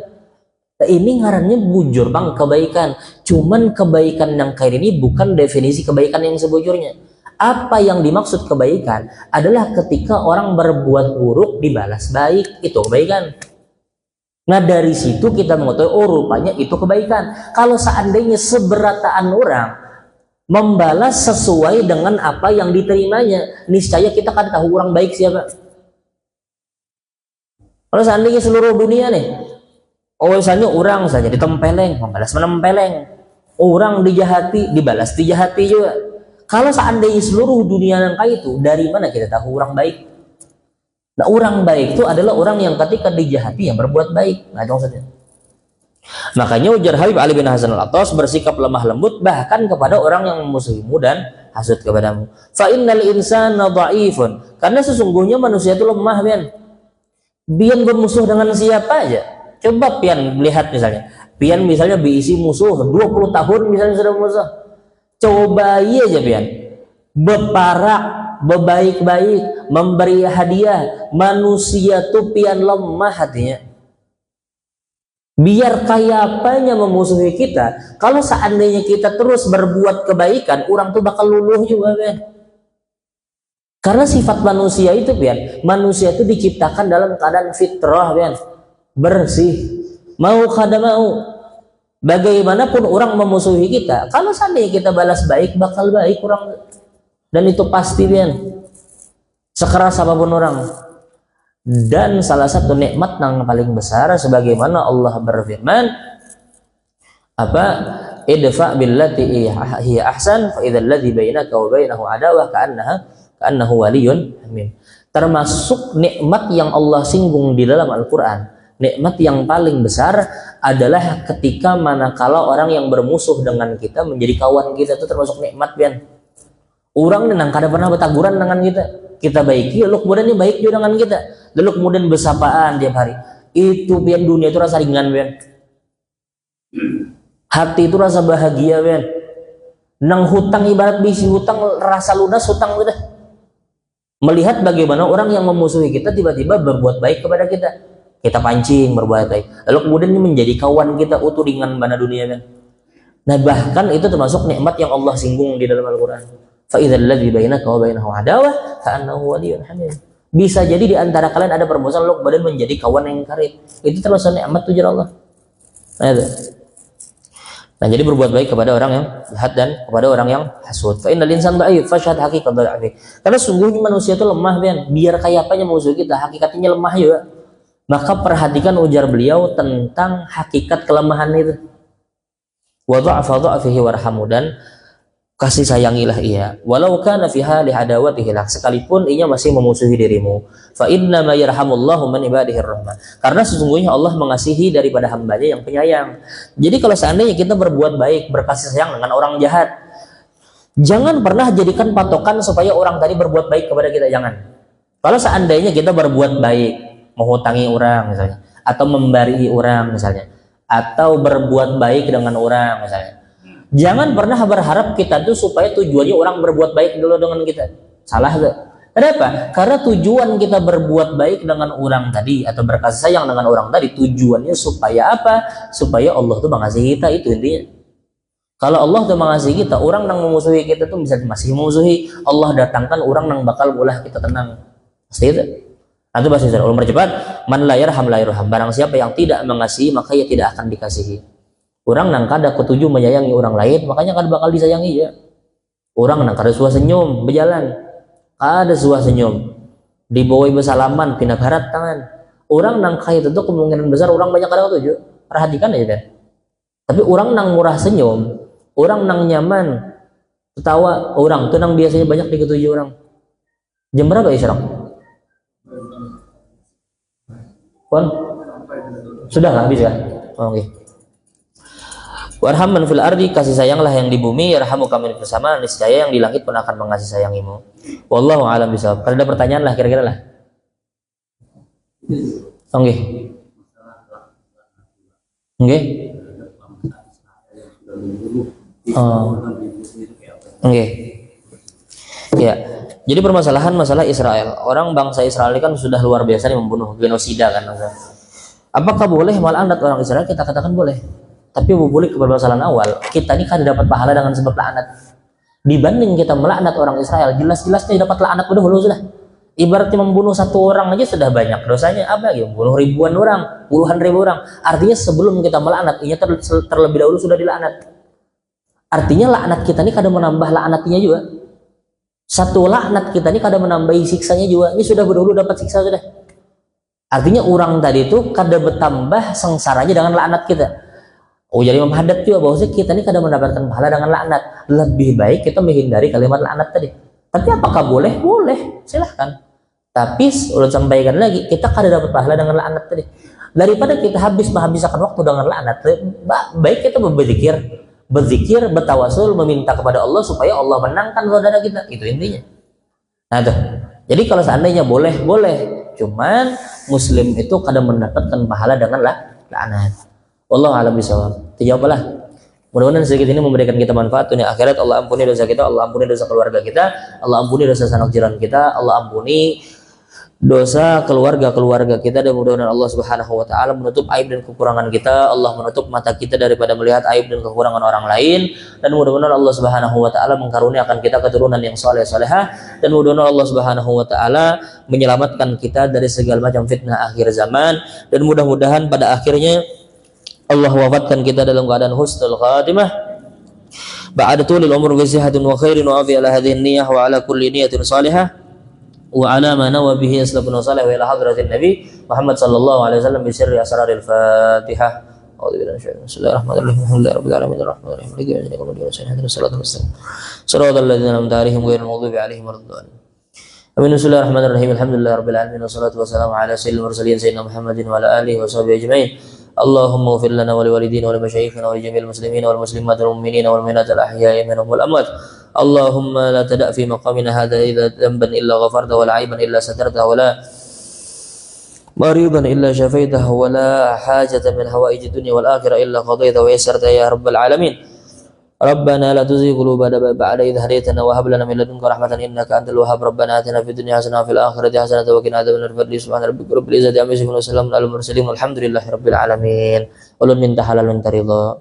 Nah, ini ngarannya bujur bang kebaikan. Cuman kebaikan yang kayak ini bukan definisi kebaikan yang sebujurnya. Apa yang dimaksud kebaikan adalah ketika orang berbuat buruk dibalas baik, itu kebaikan. Nah, dari situ kita mengetahui, oh rupanya itu kebaikan. Kalau seandainya seberataan orang membalas sesuai dengan apa yang diterimanya, niscaya kita kan tahu orang baik siapa. Kalau seandainya seluruh dunia nih, oh misalnya orang saja ditempeleng, membalas menempeleng. Orang dijahati, dibalas dijahati juga. Kalau seandainya seluruh dunia yang kayak itu, dari mana kita tahu orang baik? Nah, orang baik itu adalah orang yang ketika dijahati yang berbuat baik. Nah, itu maksudnya. Makanya ujar Habib Ali bin Hasan al-Attas, bersikap lemah lembut bahkan kepada orang yang memusuhimu dan hasud kepadamu. Fa innal insana dha'ifun. Karena sesungguhnya manusia itu lemah, pian. Pian bermusuh dengan siapa aja? Coba pian lihat misalnya. Pian misalnya diisi musuh 20 tahun misalnya sudah musuh. Coba iya aja pian, beparak, bebaik-baik, memberi hadiah, manusia tuh pian lemah hatinya. Biar kaya apanya memusuhi kita, kalau seandainya kita terus berbuat kebaikan, orang tuh bakal luluh juga pian. Karena sifat manusia itu, Pian, manusia itu diciptakan dalam keadaan fitrah, Pian, bersih. Mau kada mau, bagaimanapun orang memusuhi kita, kalau seandainya kita balas baik, bakal baik orang, dan itu pasti, Pian, sekeras apapun orang. Dan salah satu nikmat yang paling besar, sebagaimana Allah berfirman, apa, idfa billati hiya ahsan fa idzal ladzi bainaka wa bainahu adawah ka'annahu waliyyun hamim. Termasuk nikmat yang Allah singgung di dalam Al-Qur'an, nikmat yang paling besar adalah ketika manakala orang yang bermusuh dengan kita menjadi kawan kita, itu termasuk nikmat, Pian. Orang nang kada pernah bertaguran dengan kita baiki, lalu kemudian dia baik juga dengan kita, lalu kemudian bersapaan tiap hari. Itu, Pian, dunia itu rasa ringan, Pian. Hati itu rasa bahagia, Pian. Nang hutang ibarat bisi hutang, rasa lunas hutang udah. Melihat bagaimana orang yang memusuhi kita tiba-tiba berbuat baik kepada kita, kita pancing berbuat baik, lalu kemudian ini menjadi kawan kita, utuh ringan mana dunia, Pian. Nah, bahkan itu termasuk nikmat yang Allah singgung di dalam Al-Qur'an. Fa idzal ladzi bainaka wa bainahu adawah ka'annahu waliyyun hamim. Bisa jadi di antara kalian ada permusuhan, lalu kemudian menjadi kawan yang karib. Itu termasuk nikmat tujuan Allah. Nah, jadi berbuat baik kepada orang yang jahat dan kepada orang yang hasud. Fa innal insana dha'if fashhad haqiqat dha'fi. Karena sungguhnya manusia itu lemah, Pian. Biar kayak apanya musuh kita, hakikatnya lemah juga. Maka perhatikan ujar beliau tentang hakikat kelemahan itu. Wa dha'fa dha'fihi warhamu, dan kasih sayangilah ia walau kana fi hali adawatihi lak, sekalipun ia masih memusuhi dirimu. Fa inna ma yarhamullahu man ibadihi rahmah, karena sesungguhnya Allah mengasihi daripada hambanya yang penyayang. Jadi kalau seandainya kita berbuat baik, berkasih sayang dengan orang jahat, jangan pernah jadikan patokan supaya orang tadi berbuat baik kepada kita, jangan. Kalau seandainya kita berbuat baik, menghutangi orang misalnya, atau membari orang misalnya, atau berbuat baik dengan orang misalnya, jangan pernah berharap kita tuh supaya tujuannya orang berbuat baik dulu dengan kita. Salah gak? Kenapa? Karena tujuan kita berbuat baik dengan orang tadi atau berkasih sayang dengan orang tadi, tujuannya supaya apa? Supaya Allah tuh mengasihi kita, itu intinya. Kalau Allah tuh mengasihi kita, orang yang memusuhi kita tuh bisa masih memusuhi. Allah datangkan orang yang bakal ulah kita tenang. Pasti itu. Nanti bahasa Indonesia ulun percepat, man la yarham la yarham. Barang siapa yang tidak mengasihi, maka ia tidak akan dikasihi. Orang nang kada ketujuh menyayangi orang lain, makanya kada bakal disayangi ya. Orang nang kada suah senyum berjalan, kada suah senyum, dibawai bersalaman, pindah barat tangan. Orang nang kaya itu kemungkinan besar orang banyak kada ketujuh. Perhatikan aja kan. Tapi orang nang murah senyum, orang nang nyaman ketawa, orang tuh nang biasanya banyak diketujuh orang. Jam berapa isyraq? Pon? Sudah lah, habis ya? Oh, oke. Warhaman fil ardi, kasih sayanglah yang di bumi, yarhamu kami bersama, niscaya yang di langit pun akan mengasih sayangimu. Wallahu a'lam bishawab. Kalau ada pertanyaan lah kira-kira lah. Oke. Oke. Oke. Ya. Jadi permasalahan masalah Israel. Orang bangsa Israel ini kan sudah luar biasa nih, membunuh, genosida kan. Apakah boleh melaknat orang Israel? Kita katakan boleh. Tapi boleh ke permasalahan awal, kita ini kan dapat pahala dengan sebab laknat. Dibanding kita melaknat orang Israel, jelas-jelasnya dapat laknat udah dulu sudah. Ibaratnya membunuh satu orang aja sudah banyak dosanya, apa lagi membunuh ribuan orang, puluhan ribu orang. Artinya sebelum kita melaknat, ini terlebih dahulu sudah dilaknat. Artinya laknat kita ini kadang menambah laknatnya juga. Satu laknat kita ini kadang menambahi siksanya juga. Ini sudah berdahulu dapat siksa sudah. Artinya orang tadi itu kadang bertambah sengsaranya dengan laknat kita. Oh, jadi menghadat juga bahwasanya kita ini kadang mendapatkan pahala dengan laknat. Lebih baik kita menghindari kalimat laknat tadi. Tapi apakah boleh? Boleh, silahkan. Tapi udah sampaikan lagi, kita kadang dapat pahala dengan laknat tadi. Daripada kita menghabiskan waktu dengan laknat, baik kita berzikir, bertawasul, meminta kepada Allah supaya Allah menangkan saudara kita. Itu intinya. Nah tuh. Jadi kalau seandainya boleh. Cuman Muslim itu kadang mendapatkan pahala dengan laknat. Wallahu a'lam bishawab. Dijawablah. Mudah-mudahan sedikit ini memberikan kita manfaat dunia akhirat. Allah ampuni dosa kita, Allah ampuni dosa keluarga kita, Allah ampuni dosa sanak jiran kita, Allah ampuni dosa keluarga kita, dan mudah-mudahan Allah Subhanahu wa taala menutup aib dan kekurangan kita. Allah menutup mata kita daripada melihat aib dan kekurangan orang lain, dan mudah-mudahan Allah Subhanahu wa taala mengkaruniakan kita keturunan yang saleh salehah, dan mudah-mudahan Allah Subhanahu wa taala menyelamatkan kita dari segala macam fitnah akhir zaman, dan mudah-mudahan pada akhirnya Allah wafatkan kita dalam keadaan husnul khatimah ba'da tulil umur wa sihatin wa khairin wa afi ala hadhihi niyyah wa ala kulli niyatin salihah wa ala ma nawa bihi aslafun salih wa ila hadratin nabi Muhammad sallallahu alaihi wasallam bi sirri asraril Fatihah. Bismillahirrahmanirrahim. Alhamdulillahi rabbil alamin arrahmanir rahim maliki yawmiddin iyyaka na'budu wa iyyaka nasta'in ihdinas siratal siratal ladzina an'amta 'alaihim ghairil maghdubi alaihim waladdallin. Amin. Bismillahirrahmanirrahim. Alhamdulillahi rabbil alamin wassalatu wassalamu ala sayyidil mursalin sayyidina Muhammadin wa ala alihi wa sahbihi ajmain. Allahumma ighfir lana wa liwalidina wa limasyayikhina wa lijami'il muslimina wal muslimat wal mu'minina wal mu'minat al ahya'i minhum wal amwat. Allahumma la tada' fi maqamina hadha idza dhanban illa ghafarta wa la 'aiban illa satarta wa la maridan illa syafaitah wa la hajatan min hawaiji dunya wal akhirah illa qadaita wa yassarta ya rabbal alamin. Rabbana la tuzigh qulubana ba'da idh hadaytana wa hab lana min ladunka rahmatan innaka antal wahhab. Rabbana atina fid dunya hasanah wa fil akhirati hasanah wa qina adzabannar. Subhana rabbika rabbil izzati amma yasifun wa salamun alal mursalin walhamdulillahi rabbil alamin. Ulun minta halalun taridha.